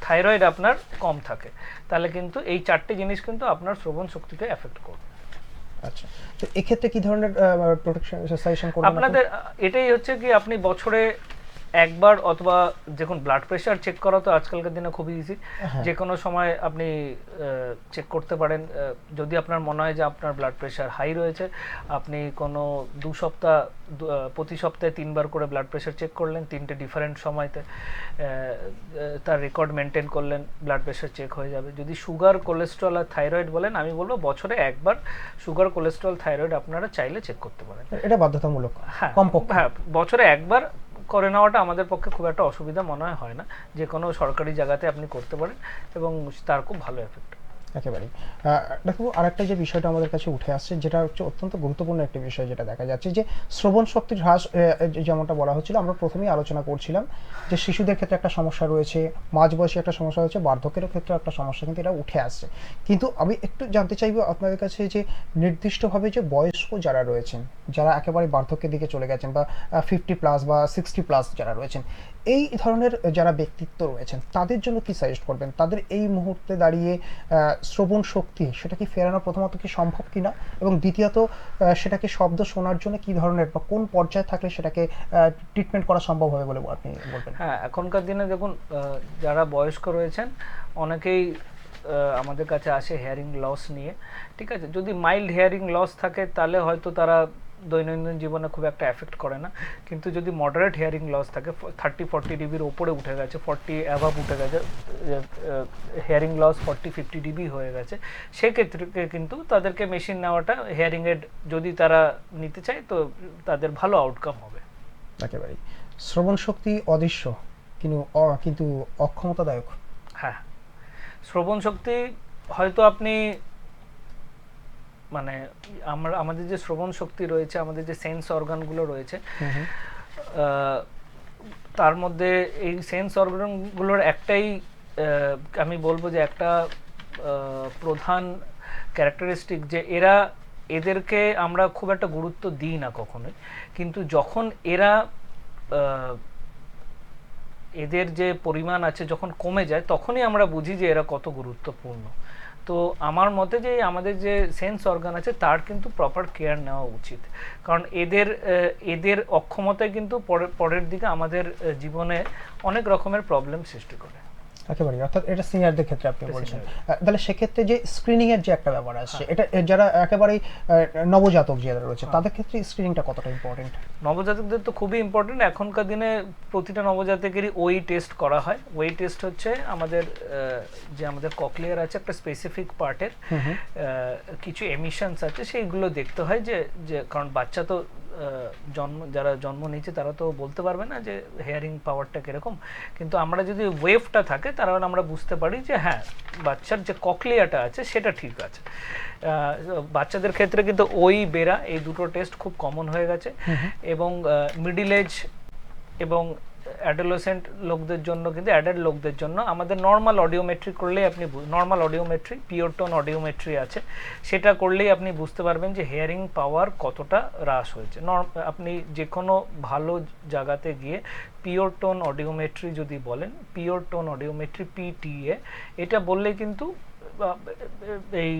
থাইরয়েড আপনার কম থাকে তাহলে কিন্তু এই চারটে জিনিস কিন্তু আপনার শ্রবণ শক্তিকে এফেক্ট করবে। আচ্ছা, তো এক্ষেত্রে কি ধরনের প্রোটেকশন সাজেশন করবেন আপনাদের? এটাই হচ্ছে কি, আপনি বছরে একবার, অথবা দেখুন ব্লাড প্রেশার চেক করা তো আজকালকার দিনে খুবই ইজি, যে কোনো সময় আপনি চেক করতে পারেন। যদি আপনার মনে হয় যে আপনার ব্লাড প্রেশার হাই রয়েছে, আপনি কোনো প্রতি সপ্তাহে 3 বার করে ব্লাড প্রেশার চেক করলেন, 3টে ডিফারেন্ট সময়তে, তার রেকর্ড মেনটেন করলেন, ব্লাড প্রেশার চেক হয়ে যাবে। যদি সুগার, কোলেস্ট্রল আর থাইরয়েড বলেন, আমি বলবো বছরে একবার সুগার, কোলেস্ট্রল, থাইরয়েড আপনারা চাইলে চেক করতে পারেন। এটা বাধ্যতামূলক, হ্যাঁ, কমপক্ষে। হ্যাঁ, বছরে একবার করে নেওয়াটা আমাদের পক্ষে খুব একটা অসুবিধা মনে হয় না। যে কোনো সরকারি জায়গাতে আপনি করতে পারেন এবং তার খুব ভালো এফেক্ট। একেবারেই। দেখো, আরেকটা যে বিষয়টা আমাদের কাছে উঠে আসছে, যেটা হচ্ছে অত্যন্ত গুরুত্বপূর্ণ একটি বিষয়, যেটা দেখা যাচ্ছে যে শ্রবণ শক্তির হ্রাস, যেমনটা বলা হচ্ছিল, আমরা প্রথমেই আলোচনা করছিলাম যে শিশুদের ক্ষেত্রে একটা সমস্যা রয়েছে, মাঝবয়সী একটা সমস্যা রয়েছে, বার্ধক্যের ক্ষেত্রে একটা সমস্যা কিন্তু এটা উঠে আসছে। কিন্তু আমি একটু জানতে চাইবো আপনাদের কাছে যে নির্দিষ্টভাবে যে বয়স্ক যারা রয়েছেন, যারা একেবারে বার্ধক্যের দিকে চলে গেছেন, বা 50+ বা 60+ যারা রয়েছেন, এই ধরনের যারা ব্যক্তিত্ব রয়েছেন, তাদের জন্য কি সাজেস্ট করবেন? তাদের এই মুহূর্তে দাঁড়িয়ে শ্রবণ শক্তি সেটা কি ফেরানো প্রথমত কি সম্ভব কিনা, এবং দ্বিতীয়ত সেটাকে শব্দ শোনার জন্য কি ধরনের বা কোন পর্যায়ে থাকলে সেটাকে ট্রিটমেন্ট করা সম্ভব হবে বলে আপনি বলবেন? হ্যাঁ, এখনকার দিনে দেখুন, যারা বয়স্ক রয়েছেন অনেকেই আমাদের কাছে আসে হিয়ারিং লস নিয়ে। ঠিক আছে, যদি মাইল্ড হিয়ারিং লস থাকে তাহলে হয়তো তারা দৈনন্দিন জীবনে খুব একটা এফেক্ট করে না। কিন্তু যদি মডারেট হিয়ারিং লস থাকে, 30-40 ডিবির ওপরে উঠে গেছে, 40 অ্যাভাব উঠে গেছে, হিয়ারিং লস 40-50 ডিবি হয়ে গেছে, সেক্ষেত্রে কিন্তু তাদেরকে মেশিন নেওয়াটা, হিয়ারিং এড যদি তারা নিতে চায়, তো তাদের ভালো আউটকাম হবে। একেবারেই। শ্রবণ শক্তি অদৃশ্য কিন্তু অক্ষমতাদায়ক। হ্যাঁ, শ্রবণ শক্তি হয়তো আপনি, মানে আমাদের যে শ্রবণ শক্তি রয়েছে, আমাদের যে সেন্স অর্গানগুলো রয়েছে, তার মধ্যে এই সেন্স অর্গানগুলোর একটাই, আমি বলবো যে একটা প্রধান ক্যারেক্টারিস্টিক, যে এদেরকে আমরা খুব একটা গুরুত্ব দিই না কখনোই, কিন্তু যখন এদের যে পরিমাণ আছে যখন কমে যায়, তখনই আমরা বুঝি যে এরা কত গুরুত্বপূর্ণ। তো আমার মতে যে আমাদের যে সেন্স অর্গান আছে তার কিন্তু প্রপার কেয়ার নেওয়া উচিত, কারণ এদের অক্ষমতায় কিন্তু পরের দিকে আমাদের জীবনে অনেক রকমের প্রবলেম সৃষ্টি করে। একেবারে, অর্থাৎ এটা সিনিয়রদের ক্ষেত্রে আপনি বলছেন। তাহলে সেক্ষেত্রে যে স্ক্রিনিং এর যে একটা ব্যাপার আসছে, এটা যারা একেবারেই নবজাতক যারা রয়েছে, তাদের ক্ষেত্রে স্ক্রিনিংটা কতটা ইম্পর্টেন্ট? নবজাতকদের তো খুবই ইম্পর্টেন্ট। এখনকার দিনে প্রতিটা নবজাতকেরই ওই টেস্ট করা হয়। ওই টেস্ট হচ্ছে আমাদের ককলিয়ার আছে একটা স্পেসিফিক পার্টের কিছু এমিশনস আছে, সেইগুলো দেখতে হয়, যে কারণ বাচ্চা তো যারা জন্ম নিয়েছে তারা তো বলতে পারবে না যে হেয়ারিং পাওয়ারটা কীরকম, কিন্তু আমরা যদি ওয়েভটা থাকে তাহলে আমরা বুঝতে পারি যে হ্যাঁ বাচ্চার যে ককলিয়াটা আছে সেটা ঠিক আছে। বাচ্চাদের ক্ষেত্রে কিন্তু ওই বেরা এই দুটো টেস্ট খুব কমন হয়ে গেছে, এবং মিডিল এজ এবং অ্যাডোলেসেন্ট লোকদের জন্য, কিন্তু অ্যাডাল্ট লোকদের জন্য আমাদের নর্মাল অডিওমেট্রি করলেই আপনি normal audiometry, pure tone audiometry আছে, সেটা করলেই আপনি বুঝতে পারবেন যে হেয়ারিং পাওয়ার কতটা হ্রাস হয়েছে। আপনি যে কোনো ভালো জায়গাতে গিয়ে পিওর টোন অডিওমেট্রি যদি বলেন, পিওর টোন অডিওমেট্রি PTA, এটা বললে কিন্তু এই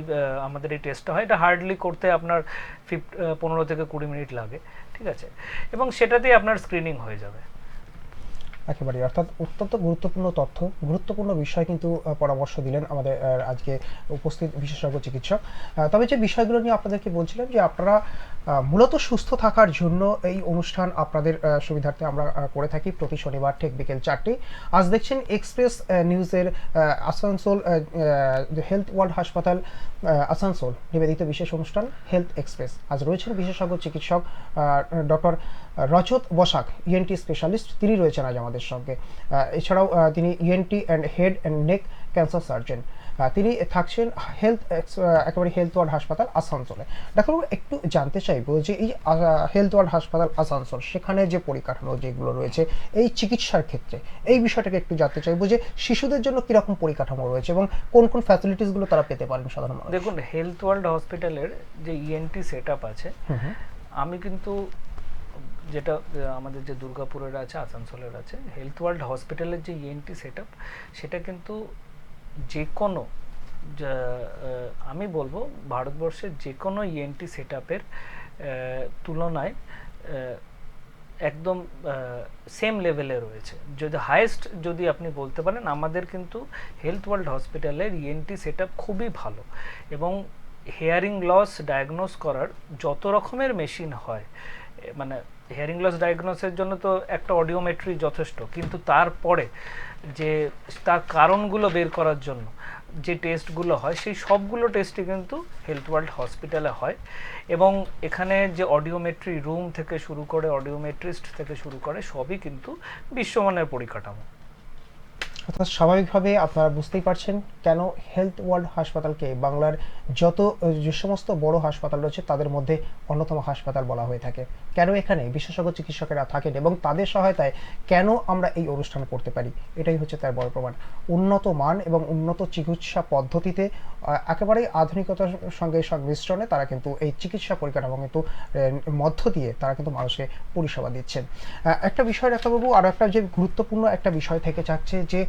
আমাদের এই টেস্টটা হয়। এটা হার্ডলি করতে আপনার 15 থেকে 20 মিনিট লাগে, ঠিক আছে, এবং সেটাতেই আপনার স্ক্রিনিং হয়ে যাবে। একেবারে, অর্থাৎ অত্যন্ত গুরুত্বপূর্ণ তথ্য, গুরুত্বপূর্ণ বিষয় কিন্তু পরামর্শ দিলেন আমাদের আজকে উপস্থিত বিশেষজ্ঞ চিকিৎসক। তবে যে বিষয়গুলো নিয়ে আপনাদেরকে বলছিলাম যে আপনারা মূলত সুস্থ থাকার জন্য এই অনুষ্ঠান আপনাদের সুবিধার্থে আমরা করে থাকি প্রতি শনিবার ঠিক বিকেল 4টেয়। আজ দেখছেন এক্সপ্রেস নিউজের আসানসোল হেলথ ওয়ার্ল্ড হাসপাতাল আসানসোল নিবেদিত বিশেষ অনুষ্ঠান হেলথ এক্সপ্রেস। আজ রয়েছেন বিশেষজ্ঞ চিকিৎসক doctor Rajat Basak, ENT specialist, তিনি রয়েছেন আজ আমাদের সঙ্গে। এছাড়াও তিনি ENT and head and neck cancer surgeon, তিনি থাকছেন একেবারে হেলথ ওয়ার্ল্ড হাসপাতাল আসানসোলে। ডাক্তারবাবু, একটু জানতে চাইবো যে এই হেলথ ওয়ার্ল্ড হাসপাতাল আসানসোল, সেখানে যে পরিকাঠামো যেগুলো রয়েছে এই চিকিৎসার ক্ষেত্রে, এই বিষয়টাকে একটু জানতে চাইবো যে শিশুদের জন্য কীরকম পরিকাঠামো রয়েছে এবং কোন কোন ফ্যাসিলিটিসগুলো তারা পেতে পারেন সাধারণ মানুষ? দেখুন, হেলথ ওয়ার্ল্ড হসপিটালের যে ENT সেট আপ আছে, আমি কিন্তু যেটা আমাদের যে দুর্গাপুরের আছে, আসানসোলের আছে, হেলথ ওয়ার্ল্ড হসপিটালের যে ENT সেট আপ, সেটা কিন্তু যে কোনো আমি বলবো ভারতবর্ষের যে কোনো ENT সেট আপের তুলনায় একদম সেম লেভেলে রয়েছে। যদি হাইয়েস্ট যদি আপনি বলতে পারেন, আমাদের কিন্তু হেলথ ওয়ার্ল্ড হসপিটালের ENT সেট আপ খুবই ভালো, এবং হেয়ারিং লস ডায়াগনোস করার যত রকমের মেশিন হয়, মানে হেয়ারিং লস ডায়াগনোসের জন্য তো একটা অডিওমেট্রি যথেষ্ট, কিন্তু তারপরে যে তার কারণগুলো বের করার জন্য যে টেস্টগুলো হয়, সেই সবগুলো টেস্টই কিন্তু হেলথ ওয়ার্ল্ড হসপিটালে হয়। এবং এখানে যে অডিওমেট্রি রুম থেকে শুরু করে, অডিওমেট্রিস্ট থেকে শুরু করে, সবই কিন্তু বিশ্বমানের পরিকাঠামো। অর্থাৎ স্বাভাবিকভাবে আপনারা বুঝতেই পারছেন কেন হেলথ ওয়ার্ল্ড হাসপাতালকে বাংলার যে সমস্ত বড় হাসপাতাল রয়েছে তাদের মধ্যে অন্যতম হাসপাতাল বলা হয়ে থাকে, কেন এখানে বিশেষজ্ঞ চিকিৎসকেরা থাকেন এবং তাদের সহায়তায় কেন আমরা এই অনুষ্ঠান করতে পারি। এটাই হচ্ছে তার বড় প্রমাণ। উন্নত মান এবং উন্নত চিকিৎসা পদ্ধতিতে একেবারেই আধুনিকতার সঙ্গে সংমিশ্রণে তারা কিন্তু এই চিকিৎসা পরিকাঠামো কিন্তু মধ্য দিয়ে তারা কিন্তু মানুষকে পরিষেবা দিচ্ছেন। একটা বিষয় ডাক্তারবাবু, আরও একটা যে গুরুত্বপূর্ণ একটা বিষয় থেকে যাচ্ছে যে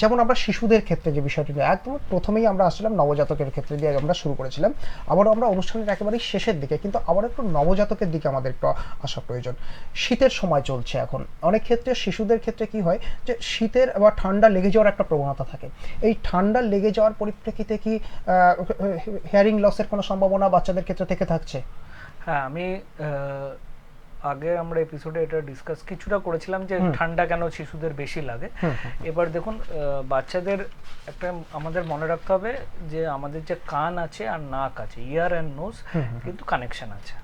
যেমন আমরা শিশুদের ক্ষেত্রে যে বিষয়টি নিয়ে একদম প্রথমেই আমরা আসছিলাম, নবজাতকের ক্ষেত্রে দিয়ে আমরা শুরু করেছিলাম, আবারও আমরা অনুষ্ঠানের একেবারেই শেষের দিকে, কিন্তু আবার একটু নবজাতকের দিকে আমাদের একটু আসা প্রয়োজন। শীতের সময় চলছে এখন, অনেক ক্ষেত্রে শিশুদের ক্ষেত্রে কি হয় যে শীতের বা ঠান্ডা লেগে যাওয়ার একটা প্রবণতা থাকে। এই ঠান্ডা লেগে যাওয়ার পরিপ্রেক্ষিতে কি হেয়ারিং লসের কোনো সম্ভাবনা বাচ্চাদের ক্ষেত্রে থেকে থাকছে? হ্যাঁ, আমি আগে আমরা এপিসোডে এটা ডিসকাস কিছুটা করেছিলাম যে ঠান্ডা কেন শিশুদের বেশি লাগে। এবার দেখুন, বাচ্চাদের একটা আমাদের মনে রাখতে হবে যে আমাদের যে কান আছে আর নাক আছে, ইয়ার অ্যান্ড নোজ কিন্তু কানেকশন আছে,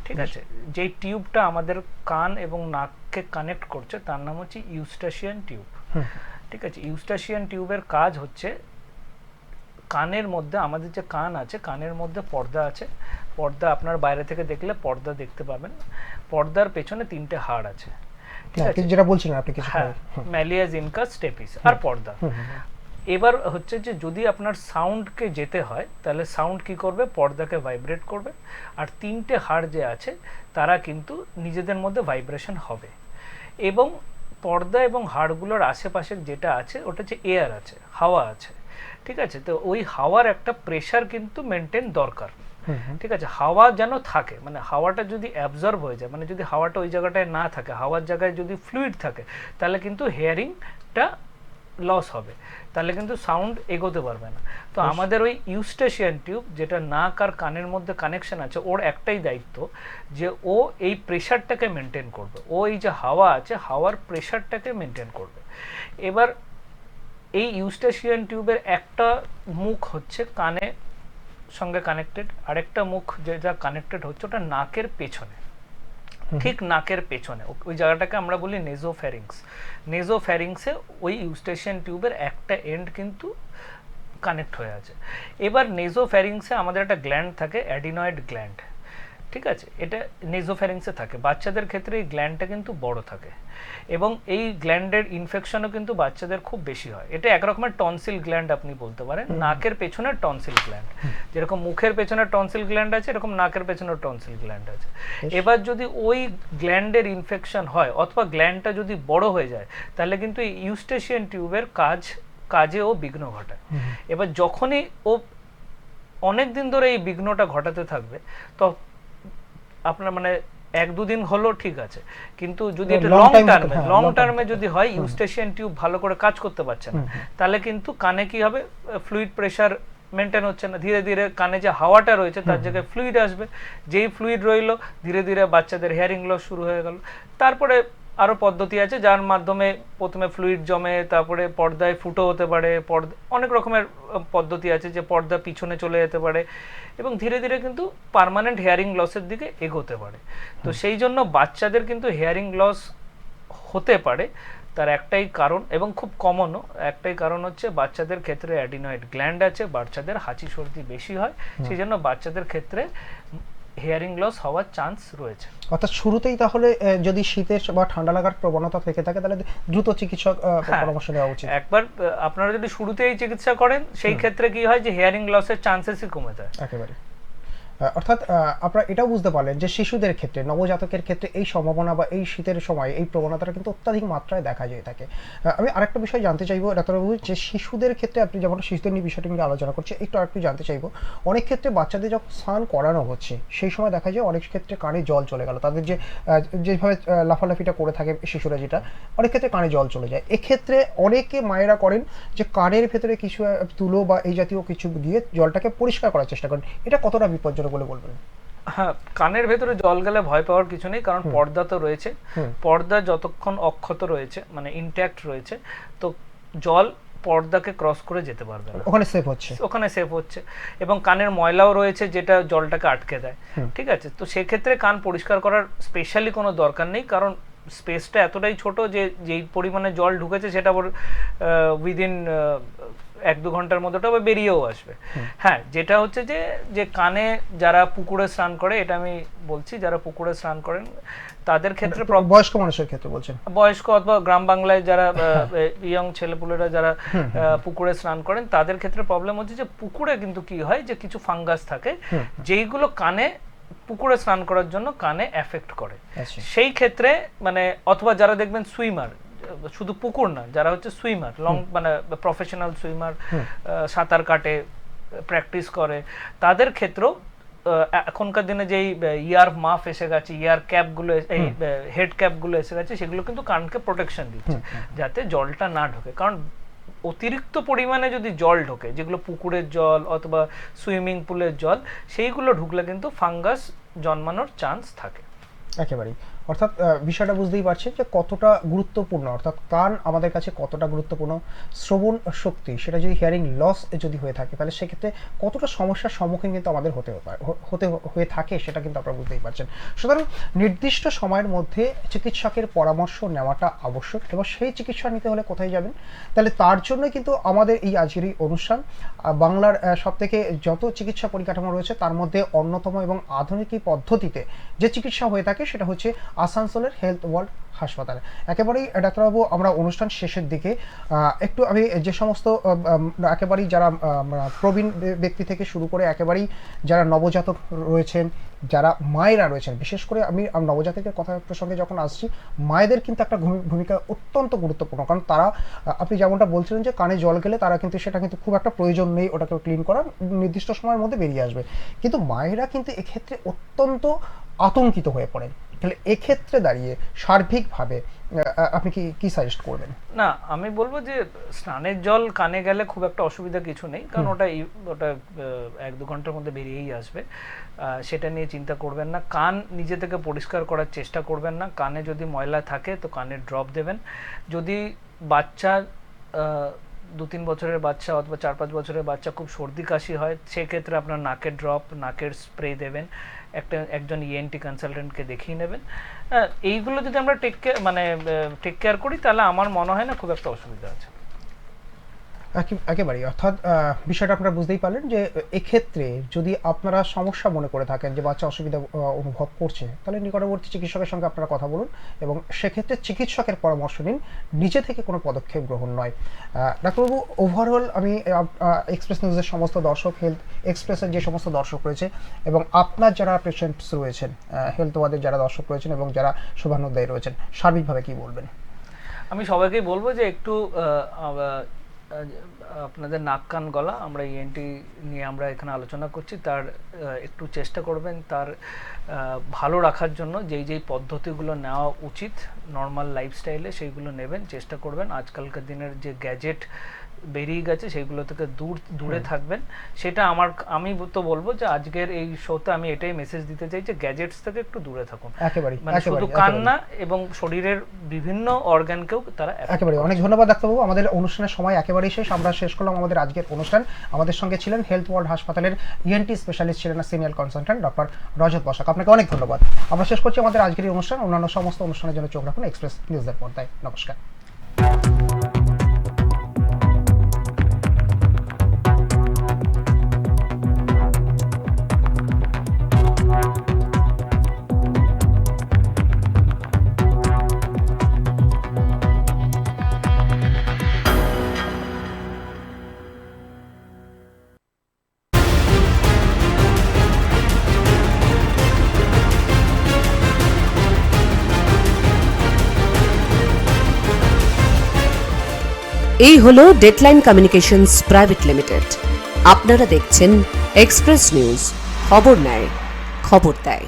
ঠিক আছে। যেই টিউবটা আমাদের কান এবং নাককে কানেক্ট করছে তার নাম হচ্ছে ইউস্টাশিয়ান টিউব, ঠিক আছে। ইউস্টাশিয়ান টিউবের কাজ হচ্ছে কানের মধ্যে, আমাদের যে কান আছে কানের মধ্যে পর্দা আছে, পর্দা আপনার বাইরে থেকে দেখলে পর্দা দেখতে পাবেন, পর্দার পেছনে 3টে হাড় আছে, ঠিক আছে, যেটা বলছিলেন আপনি কিছু, ম্যালিয়াস, ইনকাস, স্টেপিস আর পর্দা। এবার হচ্ছে যে যদি আপনার সাউন্ডকে যেতে হয় তাহলে সাউন্ড কি করবে, পর্দাকে ভাইব্রেট করবে, আর 3টে হাড় যে আছে তারা কিন্তু নিজেদের মধ্যে ভাইব্রেশন হবে। এবং পর্দা এবং হাড়গুলোর আশেপাশে যেটা আছে ওটা হচ্ছে এয়ার আছে, হাওয়া আছে, ঠিক আছে। তো ওই হাওয়ার একটা প্রেশার কিন্তু মেনটেন দরকার, ঠিক আছে। হাওয়া যেন থাকে, মানে হাওয়াটা যদি অ্যাবজর্ব হয়ে যায়, মানে যদি হাওয়াটা ওই জায়গাটায় না থাকে, হাওয়ার জায়গায় যদি ফ্লুইড থাকে, তাহলে কিন্তু হেয়ারিংটা লস হবে, তাহলে কিন্তু সাউন্ড এগোতে পারবে না। তো আমাদের ওই ইউস্টাশিয়ান টিউব যেটা নাক আর কানের মধ্যে কানেকশন আছে, ওর একটাই দায়িত্ব যে ও এই প্রেশারটাকে মেনটেন করবে, ও এই যে হাওয়া আছে হাওয়ার প্রেশারটাকে মেনটেন করবে। এবার এই ইউস্টাশিয়ান টিউবের একটা মুখ হচ্ছে কানে সঙ্গে কানেক্টেড, আরেকটা মুখ যেটা কানেক্টেড হচ্ছে ওটা নাকের পেছনে, ঠিক নাকের পেছনে, ওই জায়গাটাকে আমরা বলি নেজোফ্যারিংস। নেজোফ্যারিংসে ওই ইউস্টেশিয়ান টিউবের একটা এন্ড কিন্তু কানেক্ট হয়ে আছে। এবার নেজোফ্যারিংসে আমাদের একটা গ্ল্যান্ড থাকে, অ্যাডিনয়েড গ্ল্যান্ড, ঠিক আছে, এটা নেজোফ্যারিংসে থাকে। বাচ্চাদের ক্ষেত্রে এই গ্ল্যান্ডটা কিন্তু বড় থাকে এবং এই গ্ল্যান্ডের ইনফেকশনও কিন্তু বাচ্চাদের খুব বেশি হয়। এটা এক রকমের টনসিল গ্ল্যান্ড আপনি বলতে পারেন, নাকের পেছনের টনসিল গ্ল্যান্ড। যেরকম মুখের পেছনের টনসিল গ্ল্যান্ড আছে, এরকম নাকের পেছনের টনসিল গ্ল্যান্ড আছে। এবার যদি ওই গ্ল্যান্ডের ইনফেকশন হয় অথবা গ্ল্যান্ডটা যদি বড় হয়ে যায়, তাহলে কিন্তু এই ইউস্টেশিয়ান টিউবের কাজেও বিঘ্ন ঘটায়। এবার যখনই ও অনেক দিন ধরে এই বিঘ্নটা ঘটাতে থাকবে, তো আপনার মানে 1-2 দিন হলো ঠিক আছে, কিন্তু যদি এটা লং টার্মে যদি হয়, ইউস্টেশিয়ান টিউব ভালো করে কাজ করতে পারছে না, তাহলে কিন্তু কানে কি হবে, ফ্লুইড প্রেসার মেনটেন হচ্ছে না। ধীরে ধীরে কানে যে হাওয়াটা রয়েছে তার জায়গায় ফ্লুইড আসবে, যেই ফ্লুইড রইলো ধীরে ধীরে বাচ্চাদের হিয়ারিং লস শুরু হয়ে গেল। তারপরে আরও পদ্ধতি আছে যার মাধ্যমে প্রথমে ফ্লুইড জমে, তারপরে পর্দায় ফুটো হতে পারে, অনেক রকমের পদ্ধতি আছে যে পর্দা পিছনে চলে যেতে পারে এবং ধীরে ধীরে কিন্তু পার্মানেন্ট হেয়ারিং লসের দিকে এগোতে পারে। তো সেই জন্য বাচ্চাদের কিন্তু হেয়ারিং লস হতে পারে, তার একটাই কারণ এবং খুব কমনও একটাই কারণ হচ্ছে বাচ্চাদের ক্ষেত্রে অ্যাডিনয়েড গ্ল্যান্ড আছে, বাচ্চাদের হাঁচি সর্দি বেশি হয়, সেই জন্য বাচ্চাদের ক্ষেত্রে হিয়ারিং লস হওয়ার চান্স রয়েছে। অর্থাৎ শুরুতেই তাহলে যদি শীতের বা ঠান্ডা লাগার প্রবণতা থেকে থাকে তাহলে দ্রুত চিকিৎসক পরামর্শ নেওয়া উচিত। একবার আপনারা যদি শুরুতেই চিকিৎসা করেন, সেই ক্ষেত্রে কি হয় যে হিয়ারিং লসের চান্সেসই কমে যায় একেবারে। অর্থাৎ আপনারা এটাও বুঝতে পারলেন যে শিশুদের ক্ষেত্রে, নবজাতকের ক্ষেত্রে এই সম্ভাবনা বা এই শীতের সময় এই প্রবণতাটা কিন্তু অত্যাধিক মাত্রায় দেখা যেয়ে থাকে। আমি আরেকটা বিষয় জানতে চাইবো ডাক্তারবাবু, যে শিশুদের ক্ষেত্রে আপনি যেমন শিশুদের নিয়ে বিষয়টি নিয়ে আলোচনা করছেন, একটু আরেকটু জানতে চাইবো, অনেক ক্ষেত্রে বাচ্চাদের যখন স্নান করানো হচ্ছে সেই সময় দেখা যায় অনেক ক্ষেত্রে কানে জল চলে গেল, তাদের যেভাবে লাফালাফিটা করে থাকে শিশুরা, যেটা অনেক ক্ষেত্রে কানে জল চলে যায়। এক্ষেত্রে অনেকে মায়েরা করেন যে কানের ভেতরে কিছু তুলো বা এই জাতীয় কিছু দিয়ে জলটাকে পরিষ্কার করার চেষ্টা করেন, এটা কতটা বিপজ্জনক বলে বলবেন? হ্যাঁ, কানের ভেতরে জল গেলে ভয় পাওয়ার কিছু নেই, কারণ পর্দা তো রয়েছে। পর্দা যতক্ষণ অক্ষত রয়েছে, মানে ইনট্যাক্ট রয়েছে, তো জল পর্দাকে ক্রস করে যেতে পারবে না, ওখানে সেফ হচ্ছে এবং কানের ময়লাও রয়েছে যেটা জলটাকে আটকে দেয়। ঠিক আছে, তো সেক্ষেত্রে কান পরিষ্কার করার স্পেশালি কোনো দরকার নেই, কারণ স্পেসটা এতটাই ছোট যে যেই পরিমাণে জল ঢুকেছে সেটা উইদিন 1-2 ঘন্টার মধ্যে ওটা বেরিয়েও আসবে। হ্যাঁ, যেটা হচ্ছে যে কানে যারা পুকুরে স্নান করে, এটা আমি বলছি যারা পুকুরে স্নান করেন তাদের ক্ষেত্রে, বয়স্ক মানুষের ক্ষেত্রে বলছেন, বয়স্ক অথবা গ্রাম বাংলায় যারা ইয়ং ছেলেপুলেরা যারা পুকুরে স্নান করেন, তাদের ক্ষেত্রে প্রবলেম হচ্ছে যে পুকুরে কিন্তু কি হয় যে কিছু ফাঙ্গাস থাকে যেইগুলো কানে পুকুরে স্নান করার জন্য কানে এফেক্ট করে। সেই ক্ষেত্রে মানে অথবা যারা দেখবেন সুইমার, শুধু পুকুর না, যারা হচ্ছে সুইমার, মানে প্রফেশনাল সুইমার, সাঁতার কাটে, প্র্যাকটিস করে, তাদের ক্ষেত্রেও এখনকার দিনে যেই ইয়ার মাফ এসে গেছে, ইয়ার ক্যাপগুলো, এই হেড ক্যাপগুলো এসে গেছে, সেগুলো কিন্তু কানকে প্রোটেকশন দিচ্ছে যাতে জলটা না ঢোকে। কারণ অতিরিক্ত পরিমাণে যদি জল ঢোকে, যেগুলো পুকুরের জল অথবা সুইমিং পুলের জল, সেইগুলো ঢুকলে কিন্তু ফাঙ্গাস জন্মানোর চান্স থাকে একেবারেই। অর্থাৎ বিষয়টা বুঝতেই পারছি যে কতটা গুরুত্বপূর্ণ, অর্থাৎ কান আমাদের কাছে কতটা গুরুত্বপূর্ণ। শ্রবণ শক্তি সেটা যদি হিয়ারিং লস যদি হয়ে থাকে তাহলে সেক্ষেত্রে কতটা সমস্যার সম্মুখীন কিন্তু আমাদের হয়ে থাকে সেটা কিন্তু আপনারা বুঝতেই পারছেন। সুতরাং নির্দিষ্ট সময়ের মধ্যে চিকিৎসকের পরামর্শ নেওয়াটা আবশ্যক এবং সেই চিকিৎসা নিতে হলে কোথায় যাবেন, তাহলে তার জন্য কিন্তু আমাদের এই আজকের এই অনুষ্ঠান বাংলার সবথেকে যত চিকিৎসা পরিকাঠামো রয়েছে তার মধ্যে অন্যতম এবং আধুনিক পদ্ধতিতে যে চিকিৎসা হয়ে থাকে সেটা হচ্ছে আসানসোলের হেলথ ওয়ার্ল্ড হাসপাতাল। একেবারেই ডাক্তারবাবু, আমরা অনুষ্ঠান শেষের দিকে একটু আমি যে সমস্ত একেবারেই যারা প্রবীণ ব্যক্তি থেকে শুরু করে একেবারেই যারা নবজাতক রয়েছেন, যারা মায়েরা রয়েছেন, বিশেষ করে আমি নবজাতকের কথা প্রসঙ্গে যখন আসছি, মায়েদের কিন্তু একটা ভূমিকা অত্যন্ত গুরুত্বপূর্ণ। কারণ তারা, আপনি যেমনটা বলছিলেন যে কানে জল গেলে তারা কিন্তু সেটা কিন্তু খুব একটা প্রয়োজন নেই ওটাকে ক্লিন করার, নির্দিষ্ট সময়ের মধ্যে বেরিয়ে আসবে, কিন্তু মায়েরা কিন্তু এক্ষেত্রে অত্যন্ত আতঙ্কিত হয়ে পড়েন। তাহলে এক্ষেত্রে দাঁড়িয়ে সার্বিকভাবে আপনি কি সাজেস্ট করবেন? না, আমি বলবো যে স্নানের জল কানে গেলে খুব একটা অসুবিধা কিছু নেই, কারণ ওটা 1-2 ঘন্টার মধ্যে বেরিয়েই আসবে, সেটা নিয়ে চিন্তা করবেন না। কান নিজে থেকে পরিষ্কার করার চেষ্টা করবেন না। কানে যদি ময়লা থাকে তো কানের ড্রপ দেবেন। যদি বাচ্চা 2-3 বছরের বাচ্চা অথবা 4-5 বছরের বাচ্চা খুব সর্দি কাশি হয়, সেক্ষেত্রে আপনার নাকের ড্রপ, নাকের স্প্রে দেবেন। একজন ইএনটি কনসালটেন্টকে দেখিয়ে নেবেন। এইগুলো যদি আমরা টেক কেয়ার করি তাহলে আমার মনে হয় না খুব একটা অসুবিধা আছে। একেবারেই, অর্থাৎ বিষয়টা আপনারা বুঝতেই পারলেন যে এক্ষেত্রে যদি আপনারা সমস্যা মনে করে থাকেন যে বাচ্চা অসুবিধা অনুভব করছে, তাহলে নিকটবর্তী চিকিৎসকের সঙ্গে আপনারা কথা বলুন এবং সেক্ষেত্রে চিকিৎসকের পরামর্শ নিন, নিজে থেকে কোনো পদক্ষেপ গ্রহণ নয়। ডাক্তারবাবু, ওভারঅল আমি এক্সপ্রেস নিউজের সমস্ত দর্শক, হেলথ এক্সপ্রেসের যে সমস্ত দর্শক রয়েছে এবং আপনার যারা পেশেন্টস রয়েছেন, হেলথ ওয়ার্ডের যারা দর্শক রয়েছেন এবং যারা শুভানুধ্যায়ী রয়েছেন, সার্বিকভাবে কি বলবেন? আমি সবাইকেই বলবো যে একটু আপনাদের নাক কান গলা আমরা ইএনটি নিয়ে আমরা এখানে আলোচনা করছি, তার একটু চেষ্টা করবেন তার ভালো রাখার জন্য যেই পদ্ধতিগুলো নেওয়া উচিত নর্মাল লাইফস্টাইলে সেইগুলো নেবেন, চেষ্টা করবেন। আজকালকার দিনের যে গ্যাজেট বেরিয়ে গেছে সেইগুলো থেকে দূরে থাকবেন। সেটা আমি তো বলবো যে আজকের এই শোতে আমি এটাই মেসেজ দিতে চাই যে গ্যাজেটস থেকে একটু দূরে থাকুন, মানে শুধু কান না এবং শরীরের বিভিন্ন অর্গানকেও তারা একেবারে। অনেক ধন্যবাদ ডাক্তারবাবু, আমাদের অনুষ্ঠানের সময় একেবারেই শেষ, আমরা শেষ করলাম আমাদের আজকের অনুষ্ঠান। আমাদের সঙ্গে ছিলেন হেলথ ওয়ার্ল্ড হাসপাতালের ইএনটি স্পেশালিস্ট ছিলেন senior consultant doctor Rajat Basak. আপনাকে অনেক ধন্যবাদ। আমরা শেষ করছি আমাদের আজকের এই অনুষ্ঠান। অন্যান্য সমস্ত অনুষ্ঠানের জন্য চোখ রাখুন এক্সপ্রেস নিউজের পর্দায়। নমস্কার। এই হলো ডেডলাইন কমিউনিকেশনস প্রাইভেট লিমিটেড। আপনারা দেখছেন এক্সপ্রেস নিউজ, খবর নেয়, খবর দেয়।